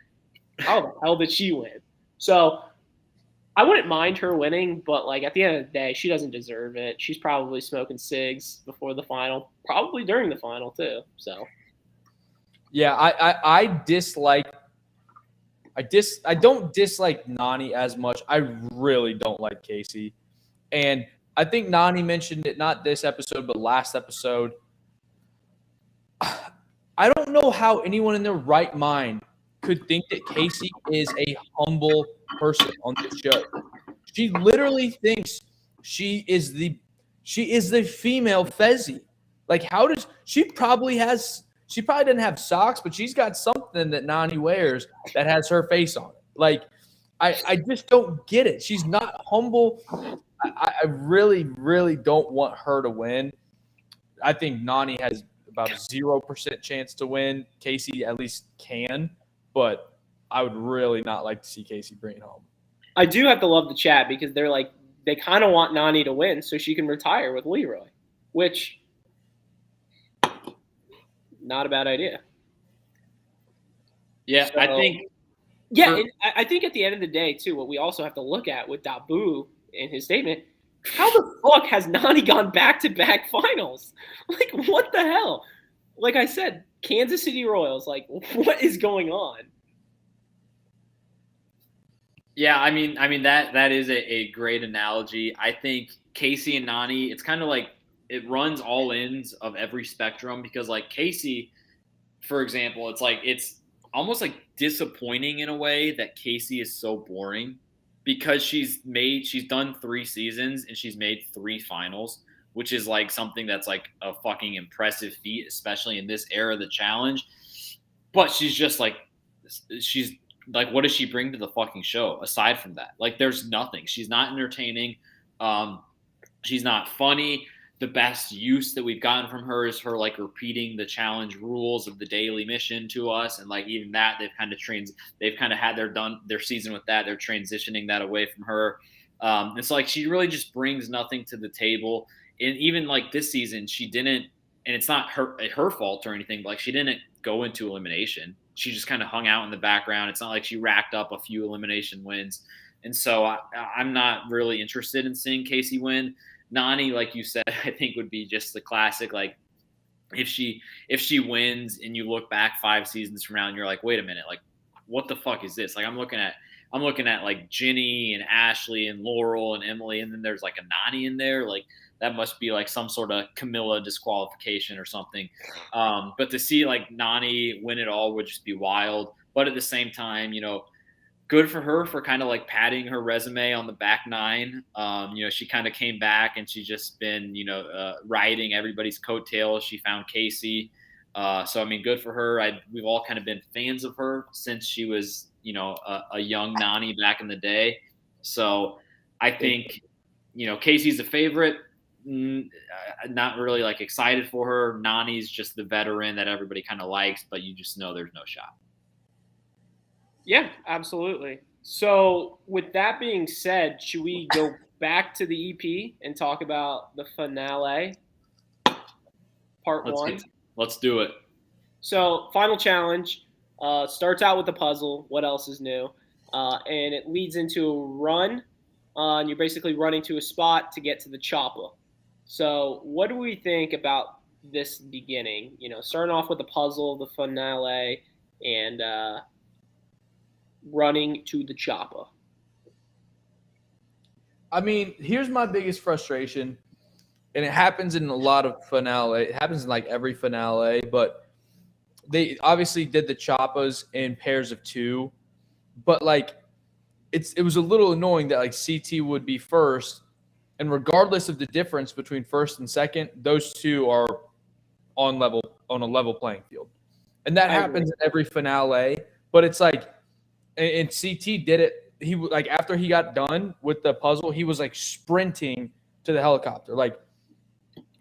How the hell did she win? So I wouldn't mind her winning, but like at the end of the day, she doesn't deserve it. She's probably smoking cigs before the final, probably during the final too. So yeah, I don't dislike Nani as much. I really don't like Casey. And I think Nani mentioned it not this episode, but last episode. I don't know how anyone in their right mind could think that Casey is a humble person on the show. She literally thinks she is the female Fezzi. Like, how does she probably didn't have socks, but she's got something that Nani wears that has her face on it. Like, I just don't get it. She's not humble. I really, really don't want her to win. I think Nani has about a 0% chance to win. Casey at least can. But I would really not like to see Casey bring it home. I do have to love the chat because they kind of want Nani to win so she can retire with Leroy, which not a bad idea. Yeah, so, I think. Yeah, and I think at the end of the day too, what we also have to look at with Dabu in his statement, how the fuck has Nani gone back-to-back finals? Like, what the hell? Like I said, Kansas City Royals, like, what is going on? Yeah, I mean that is a great analogy. I think Casey and Nani, it's kind of like it runs all ends of every spectrum because, like, Casey, for example, it's almost like disappointing in a way that Casey is so boring because she's done 3 seasons and she's made 3 finals, which is like something that's like a fucking impressive feat, especially in this era of the challenge. But she's like, what does she bring to the fucking show aside from that? Like, there's nothing. She's not entertaining. She's not funny. the best use that we've gotten from her is her like repeating the challenge rules of the daily mission to us, and like even that they've kind of had their season with that. They're transitioning that away from her. It's like she really just brings nothing to the table. And even like this season, she didn't, and it's not her fault or anything, but like she didn't go into elimination. She just kind of hung out in the background. It's not like she racked up a few elimination wins. And so I'm not really interested in seeing Casey win. Nani, like you said, I think would be just the classic. Like if she wins and you look back 5 seasons from now and you're like, wait a minute, like what the fuck is this? Like I'm looking at like Ginny and Ashley and Laurel and Emily, and then there's like a Nani in there. Like that must be like some sort of Camilla disqualification or something. But to see like Nani win it all would just be wild. But at the same time, good for her for kind of like padding her resume on the back 9. She kind of came back and she's just been, riding everybody's coattails. She found Casey. So, I mean, good for her. We've all kind of been fans of her since she was, a young Nani back in the day. So I think, Casey's a favorite. Not really like excited for her. Nani's just the veteran that everybody kind of likes, but you just know there's no shot. Yeah, absolutely. So with that being said, should we go back to the EP and talk about the finale, part 1? Let's do it. So final challenge starts out with the puzzle. What else is new? And it leads into a run. And you're basically running to a spot to get to the chopper. So what do we think about this beginning? Starting off with the puzzle, the finale, and running to the chopper. I mean, here's my biggest frustration, and it happens in a lot of finale. It happens in like every finale, but they obviously did the choppas in pairs of 2, but like it was a little annoying that like CT would be first, and regardless of the difference between first and second, those 2 are on a level playing field, and that happens in every finale. But it's like, and CT did it. He like after he got done with the puzzle, he was like sprinting to the helicopter. Like,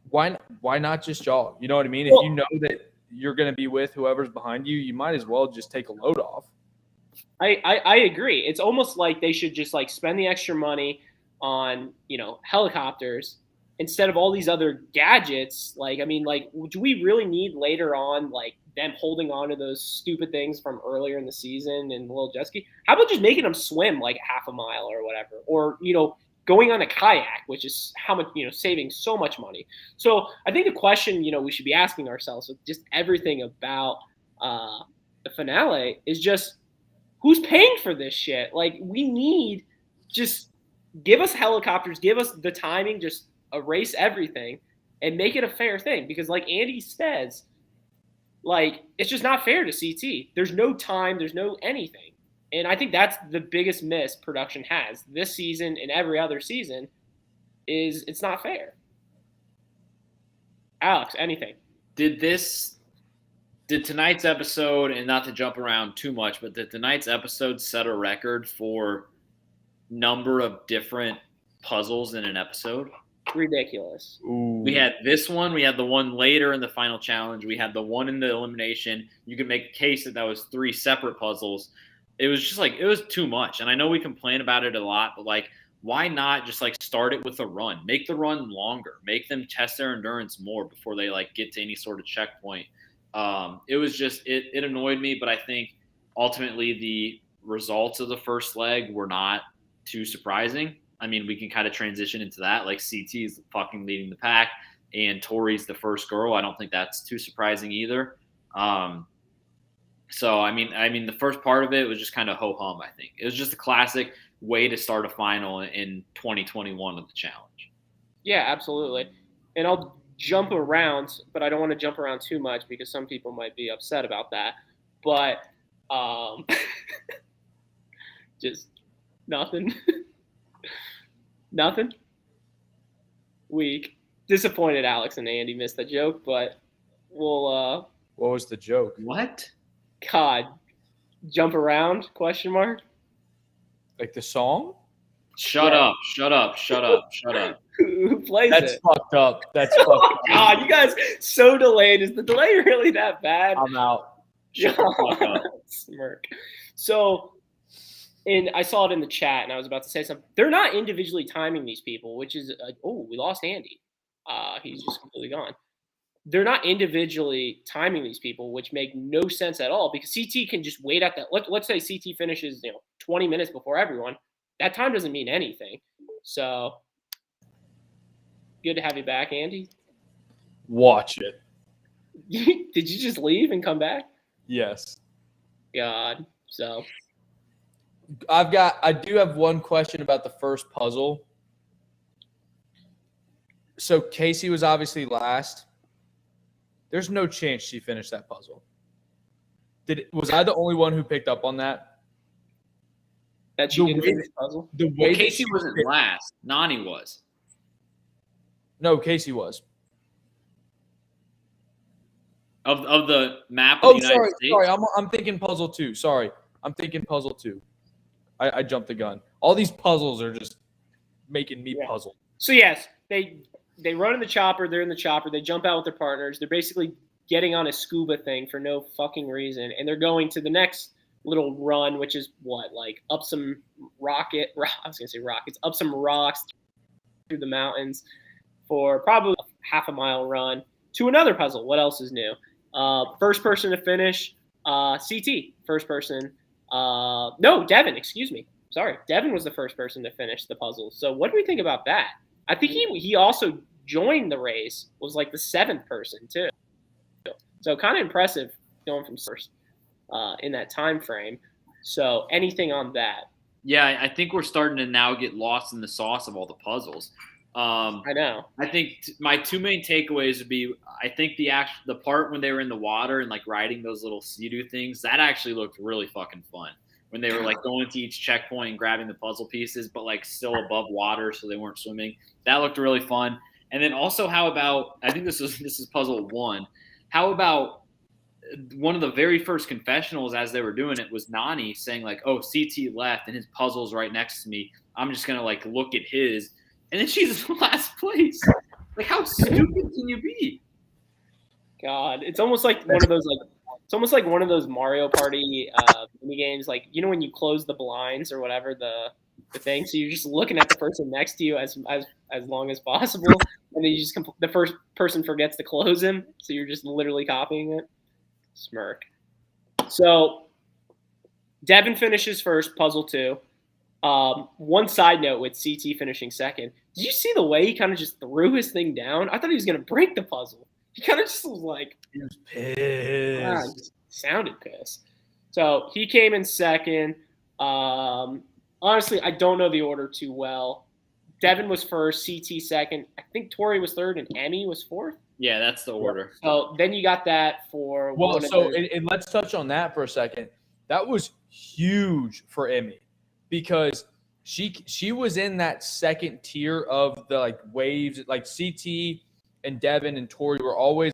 why not just jog? You know what I mean? If you know that you're going to be with whoever's behind you, you might as well just take a load off. I agree. It's almost like they should just like spend the extra money on, helicopters instead of all these other gadgets. Like, I mean, like, do we really need later on, like, them holding on to those stupid things from earlier in the season and the little jet ski? How about just making them swim like half a mile or whatever? Or, going on a kayak, which is how much, saving so much money. So I think the question, we should be asking ourselves with just everything about the finale is just, who's paying for this shit? Like, we need, just give us helicopters, give us the timing, just erase everything and make it a fair thing. Because like Andy says, like, it's just not fair to CT. There's no time, there's no anything. And I think that's the biggest miss production has this season and every other season is it's not fair. Alex, anything? Did tonight's episode, and not to jump around too much, but did tonight's episode set a record for number of different puzzles in an episode? Ridiculous. Ooh. We had this one. We had the one later in the final challenge. We had the one in the elimination. You could make a case that was 3 separate puzzles. It was just like, it was too much. And I know we complain about it a lot, but like, why not just like start it with a run? Make the run longer. Make them test their endurance more before they like get to any sort of checkpoint. It was just, it annoyed me, but I think ultimately the results of the first leg were not too surprising. I mean, we can kind of transition into that. Like CT is fucking leading the pack and Tori's the first girl. I don't think that's too surprising either. So, I mean, the first part of it was just kind of ho-hum, I think. It was just a classic way to start a final in 2021 of the challenge. Yeah, absolutely. And I'll jump around, but I don't want to jump around too much because some people might be upset about that. But just nothing. Nothing. Weak. Disappointed Alex and Andy missed the joke, but we'll What was the joke? What? God, jump around? Question mark. Like the song? Shut up. Who plays That's it? fucked up. That's fucked Oh, up. God, you guys so delayed. Is the delay really that bad? I'm out. Shut the fuck up. Smirk. So, I saw it in the chat, and I was about to say something. They're not individually timing these people, which is we lost Andy. He's just completely gone. They're not individually timing these people, which make no sense at all because CT can just wait at that. Let's say CT finishes 20 minutes before everyone. That time doesn't mean anything. So good to have you back, Andy. Watch it. Did you just leave and come back? Yes. God. So I do have one question about the first puzzle. So Casey was obviously last. There's no chance she finished that puzzle. Was I the only one who picked up on that? That she didn't finish the puzzle? The way Casey wasn't last. Noddy was. No, Casey was. Of the map of the United States? Sorry. I'm thinking puzzle 2. Sorry. I'm thinking puzzle 2. I jumped the gun. All these puzzles are just making me puzzled. So yes, they run in the chopper. They're in the chopper. They jump out with their partners. They're basically getting on a scuba thing for no fucking reason, and they're going to the next little run, which is up some up some rocks through the mountains for probably a half a mile run to another puzzle. What else is new? First person to finish, CT. First person. No, Devin. Excuse me. Sorry, Devin was the first person to finish the puzzle. So what do we think about that? I think he also joined the race. Was like the 7th person too. So kind of impressive going from first in that time frame. So anything on that? Yeah, I think we're starting to now get lost in the sauce of all the puzzles. I know. I think my 2 main takeaways would be I think the part when they were in the water and riding those little sea-doo things, that actually looked really fucking fun. When they were going to each checkpoint and grabbing the puzzle pieces, but still above water so they weren't swimming. That looked really fun. And then also how about I think this is puzzle 1. How about one of the very first confessionals as they were doing it was Nani saying CT left and his puzzle's right next to me. I'm just gonna look at his. And then she's in last place. How stupid can you be? God, it's almost like one of those it's almost like one of those Mario Party mini games. When you close the blinds or whatever the thing, so you're just looking at the person next to you as long as possible, and then the first person forgets to close him, so you're just literally copying it. Smirk. So Devin finishes first, puzzle 2. One side note with CT finishing second. Did you see the way he kind of just threw his thing down? I thought he was going to break the puzzle. He kind of just was he was pissed. Yeah, he just sounded pissed. So he came in second. Honestly, I don't know the order too well. Devin was first, CT second. I think Tori was third, and Emmy was 4th. Yeah, that's the order. So then you got that for and let's touch on that for a second. That was huge for Emmy because she was in that second tier of the waves. CT and Devin and Tori were always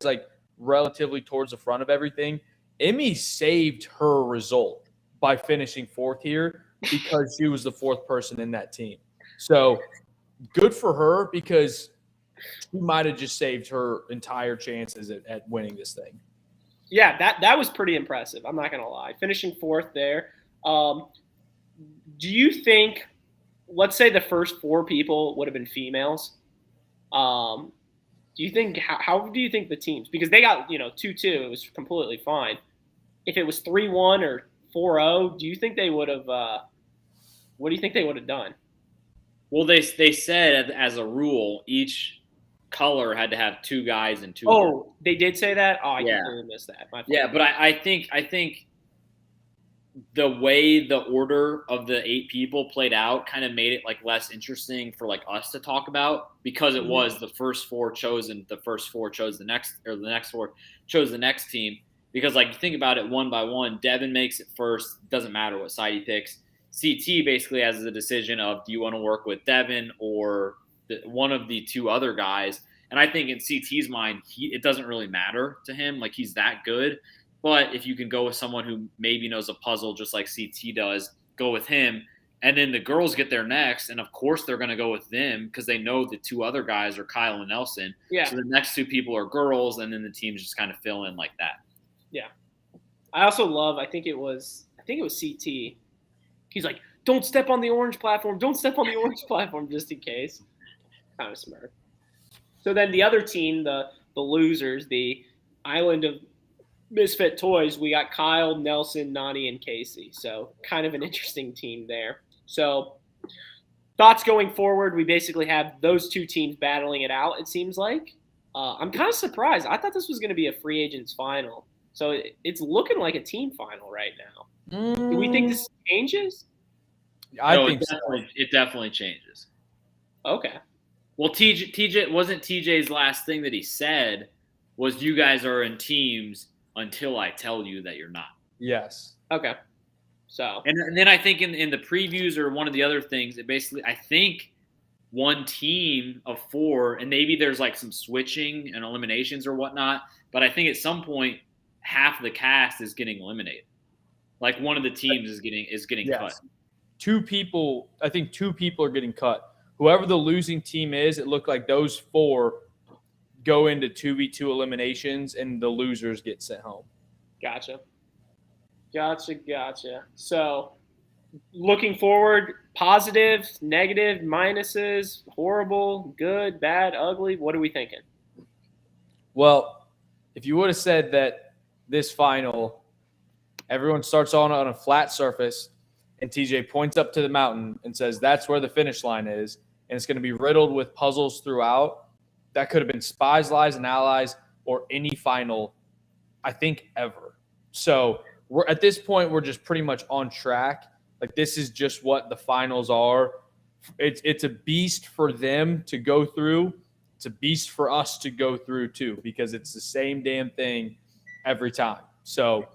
relatively towards the front of everything. Emmy saved her result by finishing 4th here because she was the 4th person in that team. So good for her because she might have just saved her entire chances at winning this thing. Yeah, that was pretty impressive. I'm not going to lie. Finishing 4th there. Do you think, let's say the first 4 people would have been females? Do you think, how do you think the teams, because they got, 2-2, it was completely fine. If it was 3-1 or 4-0, do you think they would have, what do you think they would have done? Well, they said as a rule, each color had to have 2 guys and 2 girls. Oh, they did say that? Oh, I completely missed that. My fault. Yeah, but I think the way the order of the 8 people played out kind of made it less interesting for us to talk about because it was the first 4 chosen. The first 4 chose the next 4 chose the next team. Because you think about it one by one, Devin makes it first. Doesn't matter what side he picks. CT basically has the decision of do you want to work with Devin or one of the 2 other guys. And I think in CT's mind, it doesn't really matter to him. He's that good. But if you can go with someone who maybe knows a puzzle just like CT does, go with him. And then the girls get there next, and of course they're going to go with them because they know the two other guys are Kyle and Nelson. Yeah. So the next two people are girls, and then the teams just kind of fill in like that. Yeah. I also love. I think it was CT. He's like, "Don't step on the orange platform. Don't step on the orange platform, just in case." Kind of smart. So then the other team, the losers, the Island of Misfit Toys, we got Kyle, Nelson, Noddy, and Casey. So kind of an interesting team there. So thoughts going forward, we basically have those two teams battling it out, it seems like. I'm kind of surprised. I thought this was going to be a free agents final. So it's looking like a team final right now. Do we think this changes? I think it definitely changes. Okay. Well, TJ wasn't TJ's last thing that he said was you guys are in teams until I tell you that you're not. Yes. Okay. So. And then I think in the previews or one of the other things, it basically, I think one team of 4, and maybe there's like some switching and eliminations or whatnot, but I think at some point half the cast is getting eliminated. Like one of the teams is getting cut. Two people are getting cut. Whoever the losing team is, it looked like those 4 go into 2v2 eliminations, and the losers get sent home. Gotcha. So, looking forward, positives, negative, minuses, horrible, good, bad, ugly. What are we thinking? Well, if you would have said that this final, everyone starts on a flat surface, and TJ points up to the mountain and says, "That's where the finish line is," and it's going to be riddled with puzzles throughout, that could have been Spies, Lies, and Allies, or any final, I think, ever. So we're at this point, we're just pretty much on track. Like, this is just what the finals are. It's a beast for them to go through. It's a beast for us to go through too, because it's the same damn thing every time. So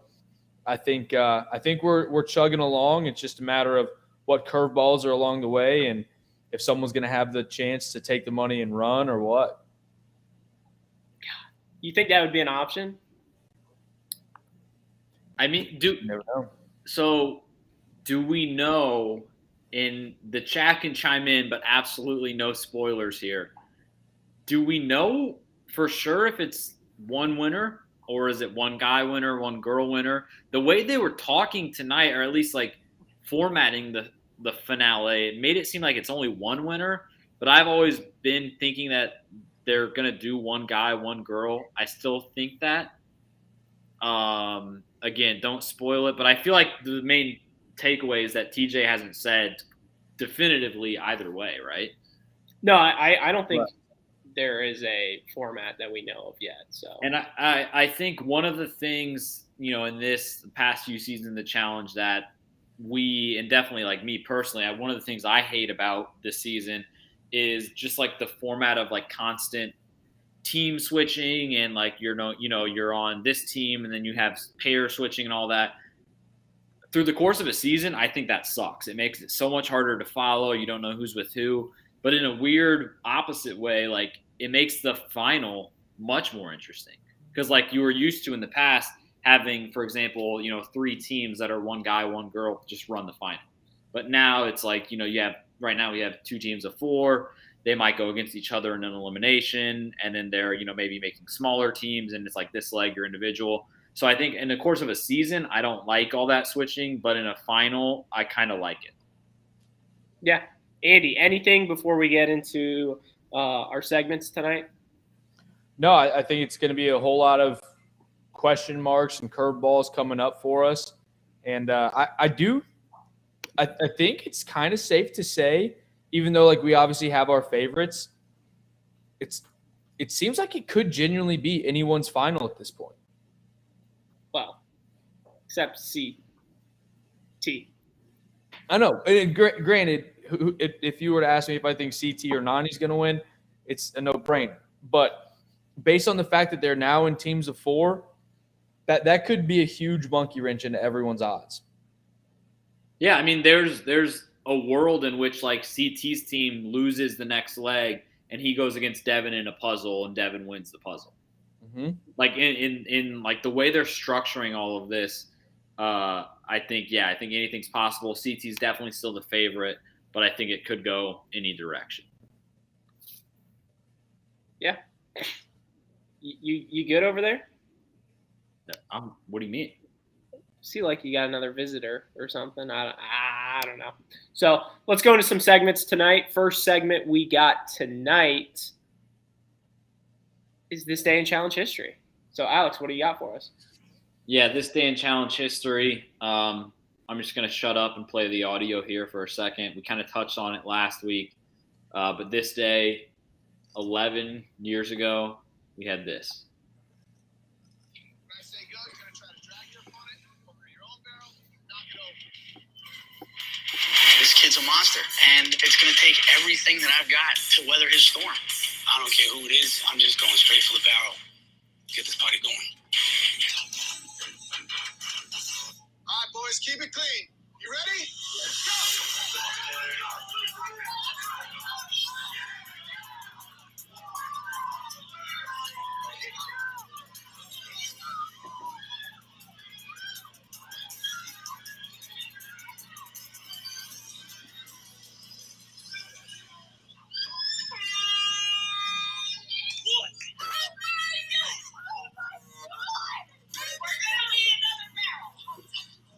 I think we're chugging along. It's just a matter of what curveballs are along the way, and if someone's going to have the chance to take the money and run or what. You think that would be an option? I mean, Never know. So do we know, in the chat can chime in, but absolutely no spoilers here. Do we know for sure if it's one winner, or is it one guy winner, one girl winner? The way they were talking tonight, or at least like formatting the finale, it made it seem like it's only one winner, but I've always been thinking that they're going to do one guy, one girl. I still think that. Again, don't spoil it, but I feel like the main takeaway is that TJ hasn't said definitively either way, right? No, I don't think there is a format that we know of yet. So, and I think one of the things, in this past few seasons of the challenge that we, and definitely like me personally, one of the things I hate about this season is just like the format of like constant team switching, and like you're on this team and then you have pair switching and all that. Through the course of a season, I think that sucks. It makes it so much harder to follow. You don't know who's with who. But in a weird opposite way, like it makes the final much more interesting. Because like you were used to in the past having, for example, 3 teams that are one guy, one girl just run the final. But now it's like, right now we have 2 teams of 4. They might go against each other in an elimination, and then they're, maybe making smaller teams, and it's like this leg, you're individual. So I think in the course of a season, I don't like all that switching, but in a final, I kind of like it. Yeah. Andy, anything before we get into our segments tonight? No, I think it's going to be a whole lot of question marks and curveballs coming up for us. And I think it's kind of safe to say, even though like we obviously have our favorites, it seems like it could genuinely be anyone's final at this point. Well, except CT. I know. And granted, if you were to ask me if I think CT or Nani's going to win, it's a no-brainer. But based on the fact that they're now in teams of 4, that could be a huge monkey wrench into everyone's odds. Yeah, I mean, there's a world in which like CT's team loses the next leg and he goes against Devin in a puzzle and Devin wins the puzzle. Mm-hmm. Like in like the way they're structuring all of this, I I think anything's possible. CT's definitely still the favorite, but I think it could go any direction. Yeah. You good over there? What do you mean? See, like you got another visitor or something. I don't know. So let's go into some segments tonight. First segment we got tonight is This Day in Challenge History. So, Alex, what do you got for us? Yeah, This Day in Challenge History. I'm just going to shut up and play the audio here for a second. We kind of touched on it last week. But this day, 11 years ago, we had this. When I say go, you're going to try to drag your opponent over your own barrel, knock it over. This kid's a monster, and it's going to take everything that I've got to weather his storm. I don't care who it is. I'm just going straight for the barrel. Get this party going. All right, boys, keep it clean. You ready? Let's go!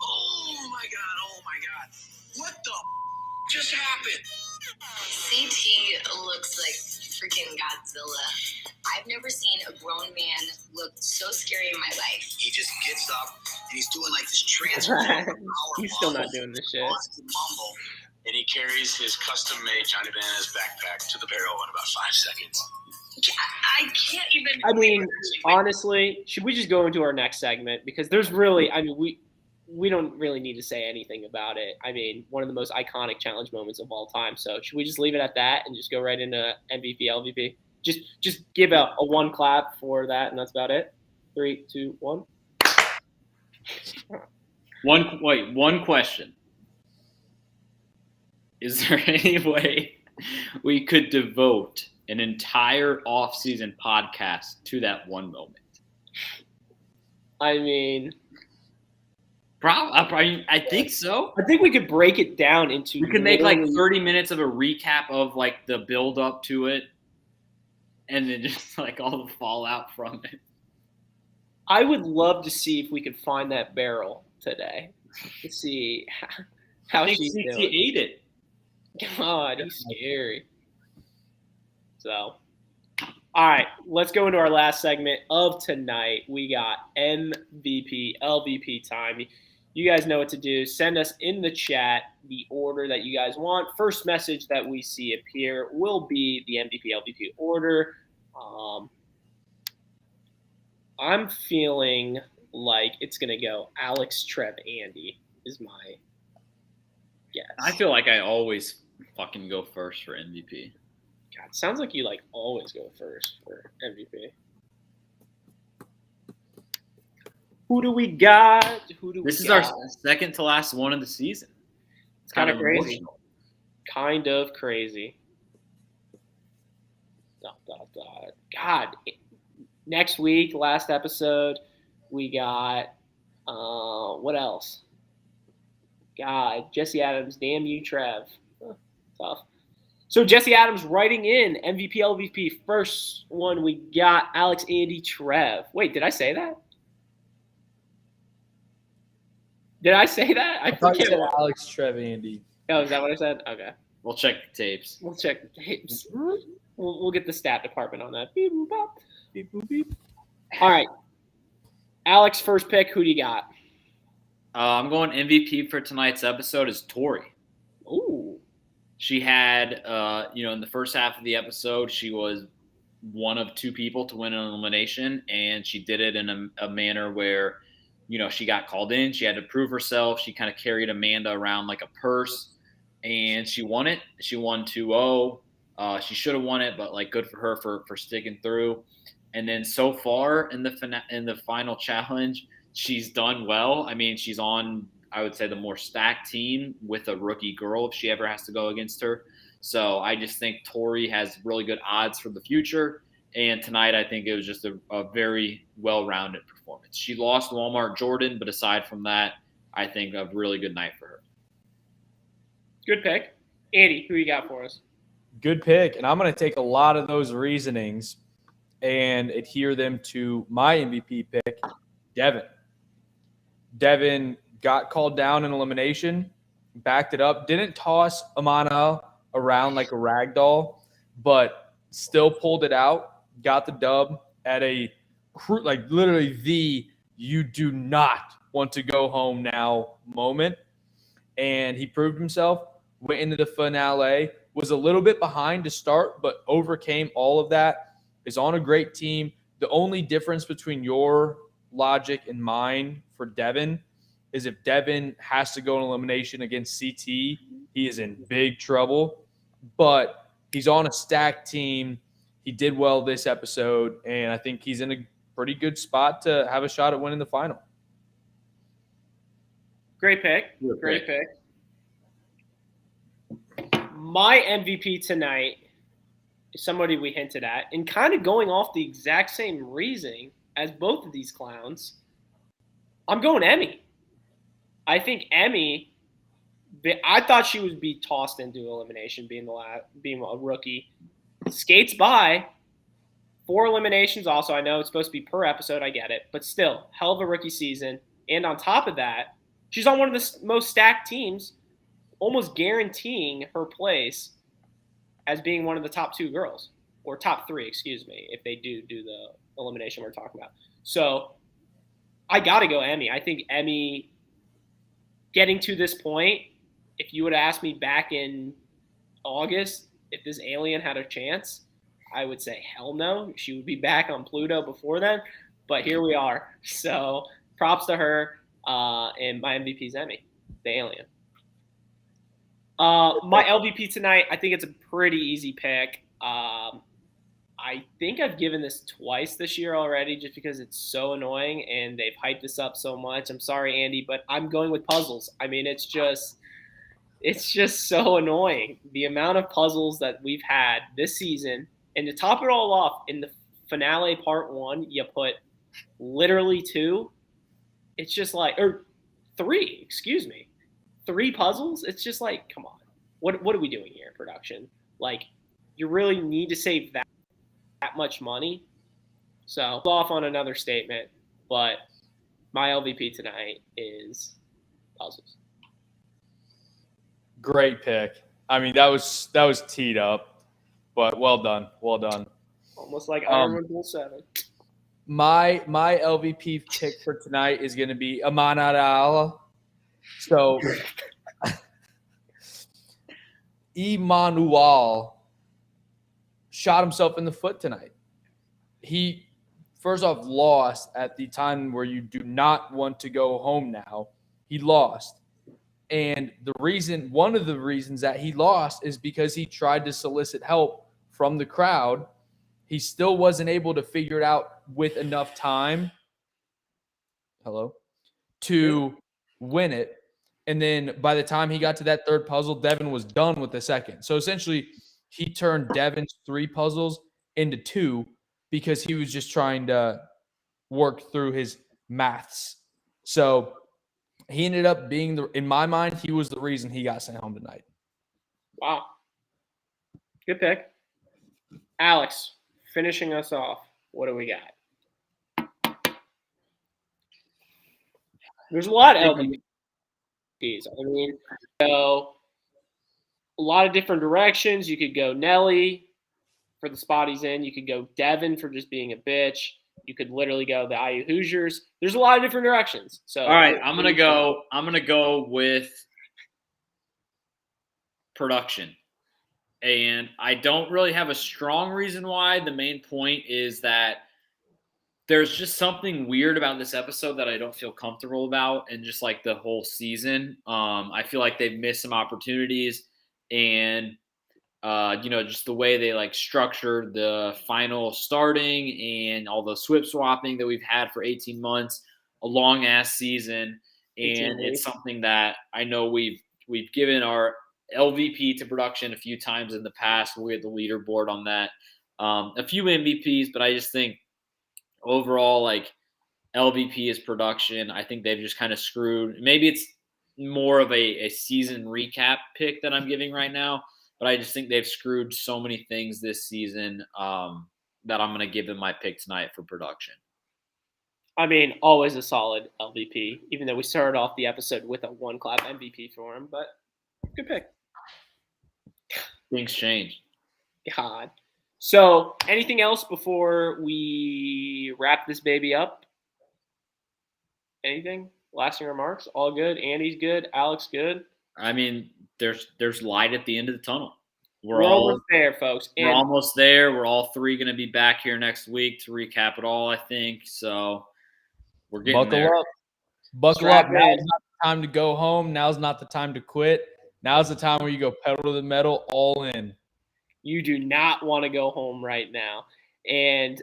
Oh my God. What the just happened? CT looks like freaking Godzilla. I've never seen a grown man look so scary in my life. He just gets up and he's doing like this transfer. He's still not doing this shit. Mumble, and he carries his custom-made Johnny Bananas backpack to the barrel in about 5 seconds. I can't even. I mean, honestly, should we just go into our next segment? Because there's really, I mean, we don't really need to say anything about it. I mean, one of the most iconic challenge moments of all time. So should we just leave it at that and just go right into MVP, LVP? Just give a one clap for that, and that's about it. 3, 2, 1. One question. Is there any way we could devote an entire off-season podcast to that one moment? I mean, I think so. I think we could break it down into. We could make like 30 minutes of a recap of like the build up to it, and then just like all the fallout from it. I would love to see if we could find that barrel today to see how she's doing. He ate it. God, he's scary. So, all right, let's go into our last segment of tonight. We got MVP, LVP time. You guys know what to do. Send us in the chat the order that you guys want. First message that we see appear will be the MVP, LVP order. I'm feeling like it's going to go Alex, Trev, Andy is my guess. I feel like I always fucking go first for MVP. God, sounds like you like always go first for MVP. Who do we got? This is our second to last one of the season. It's kind of crazy. Kind of crazy. God. Next week, last episode, we got what else? God, Jesse Adams, damn you, Trev. Tough. So Jesse Adams writing in MVP, LVP. First one we got Alex, Andy, Trev. Wait, did I say that? Did I say that? I thought you said Alex, Trev, Andy. Oh, is that what I said? Okay. We'll check the tapes. We'll check the tapes. We'll get the stat department on that. Beep, boop, bop. Beep, boop, beep. All right. Alex, first pick. Who do you got? I'm going MVP for tonight's episode is Tori. Ooh. She had, in the first half of the episode, she was one of two people to win an elimination, and she did it in a manner where, she got called in. She had to prove herself. She kind of carried Amanda around like a purse, and she won it. She won 2-0. She should have won it, but good for her for sticking through. And then so far in the final challenge, she's done well. I mean, she's on, I would say, the more stacked team with a rookie girl if she ever has to go against her. So I just think Tori has really good odds for the future. And tonight, I think it was just a very well-rounded performance. She lost Walmart Jordan, but aside from that, I think, a really good night for her. Good pick. Andy, who you got for us? Good pick. And I'm going to take a lot of those reasonings and adhere them to my MVP pick, Devin. Devin got called down in elimination, backed it up, didn't toss Amana around like a rag doll, but still pulled it out, got the dub at a like literally the you do not want to go home now moment. And he proved himself, went into the finale, was a little bit behind to start, but overcame all of that, is on a great team. The only difference between your logic and mine for Devin is if Devin has to go in elimination against CT, he is in big trouble. But he's on a stacked team. He did well this episode, and I think he's in a pretty good spot to have a shot at winning the final. Great pick. Great pick. My MVP tonight is somebody we hinted at, and kind of going off the exact same reasoning as both of these clowns. I'm going Emmy. I think Emmy, I thought she would be tossed into elimination, being a rookie. Skates by 4 eliminations. Also, I know it's supposed to be per episode. I get it, but still, hell of a rookie season. And on top of that, she's on one of the most stacked teams, almost guaranteeing her place as being one of the top 2 girls, or top 3, excuse me, if they do the elimination we're talking about. So I got to go Emmy. I think Emmy, getting to this point, if you would have asked me back in August if this alien had a chance, I would say hell no. She would be back on Pluto before then. But here we are. So props to her. And my MVP is Emmy, the alien. My LVP tonight, I think it's a pretty easy pick. I think I've given this twice this year already just because it's so annoying and they've hyped this up so much. I'm sorry, Andy, but I'm going with puzzles. I mean, it's just so annoying. The amount of puzzles that we've had this season. And to top it all off, in the finale part 1, you put literally 2. It's just like, or 3, excuse me. 3 puzzles? It's just like, come on. What are we doing here, production? Like, you really need to save that much money? So, off on another statement, but my LVP tonight is puzzles. Great pick. I mean, that was teed up, but well done. Well done. Almost like Iron Man Bull 7. My LVP pick for tonight is going to be Amanadala. So, Emmanuel shot himself in the foot tonight. He, first off, lost at the time where you do not want to go home now. He lost. And one of the reasons that he lost is because he tried to solicit help from the crowd. He still wasn't able to figure it out with enough time to win it. And then by the time he got to that 3rd puzzle, Devin was done with the 2nd. So essentially, he turned Devin's 3 puzzles into 2 because he was just trying to work through his maths. So he ended up being in my mind, he was the reason he got sent home tonight. Wow. Good pick. Alex, finishing us off, what do we got? There's a lot of LVPs. I mean, so a lot of different directions. You could go Nelly for the spot he's in. You could go Devin for just being a bitch. You could literally go the IU Hoosiers. There's a lot of different directions. So all right, I'm gonna go with production. And I don't really have a strong reason why. The main point is that there's just something weird about this episode that I don't feel comfortable about, and just like the whole season. I feel like they've missed some opportunities, and just the way they like structured the final starting and all the swip swapping that we've had for 18 months, a long ass season, and it's something that I know we've given our LVP to production a few times in the past. We had the leaderboard on that, a few MVPs, but I just think overall, like, LVP is production. I think they've just kind of screwed. Maybe it's more of a season recap pick that I'm giving right now, but I just think they've screwed so many things this season that I'm going to give them my pick tonight for production. I mean, always a solid LVP, even though we started off the episode with a one clap MVP for him, but good pick. Things change. God. So, anything else before we wrap this baby up? Anything? Lasting remarks? All good. Andy's good. Alex good. I mean, there's light at the end of the tunnel. We're almost there, folks. We're almost there. We're all three going to be back here next week to recap it all, I think. So we're getting there. Buckle up. Now's not the time to go home. Now's not the time to quit. Now's the time where you go pedal to the metal, all in. You do not want to go home right now. And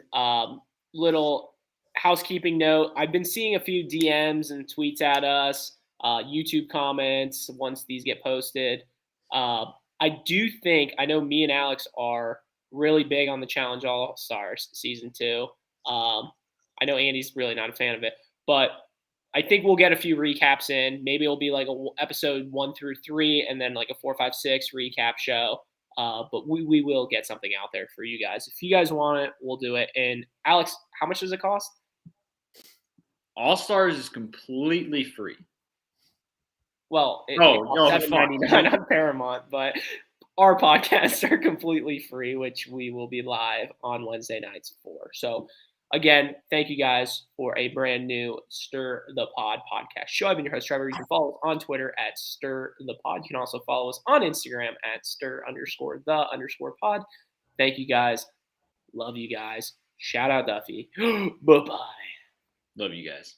little housekeeping note, I've been seeing a few DMs and tweets at us, YouTube comments once these get posted. I do think, I know me and Alex are really big on the Challenge All-Stars Season 2. I know Andy's really not a fan of it, but I think we'll get a few recaps in. Maybe it'll be like episode 1 through 3 and then like a 4, 5, 6 recap show. But we will get something out there for you guys. If you guys want it, we'll do it. And Alex, how much does it cost? All Stars is completely free. Well, it's $7.99 on Paramount, but our podcasts are completely free, which we will be live on Wednesday nights for. So, again, thank you guys for a brand new Stir the Pod podcast show. I've been your host, Trevor. You can follow us on Twitter at Stir the Pod. You can also follow us on Instagram at Stir_the_pod. Thank you guys. Love you guys. Shout out Duffy. Bye-bye. Love you guys.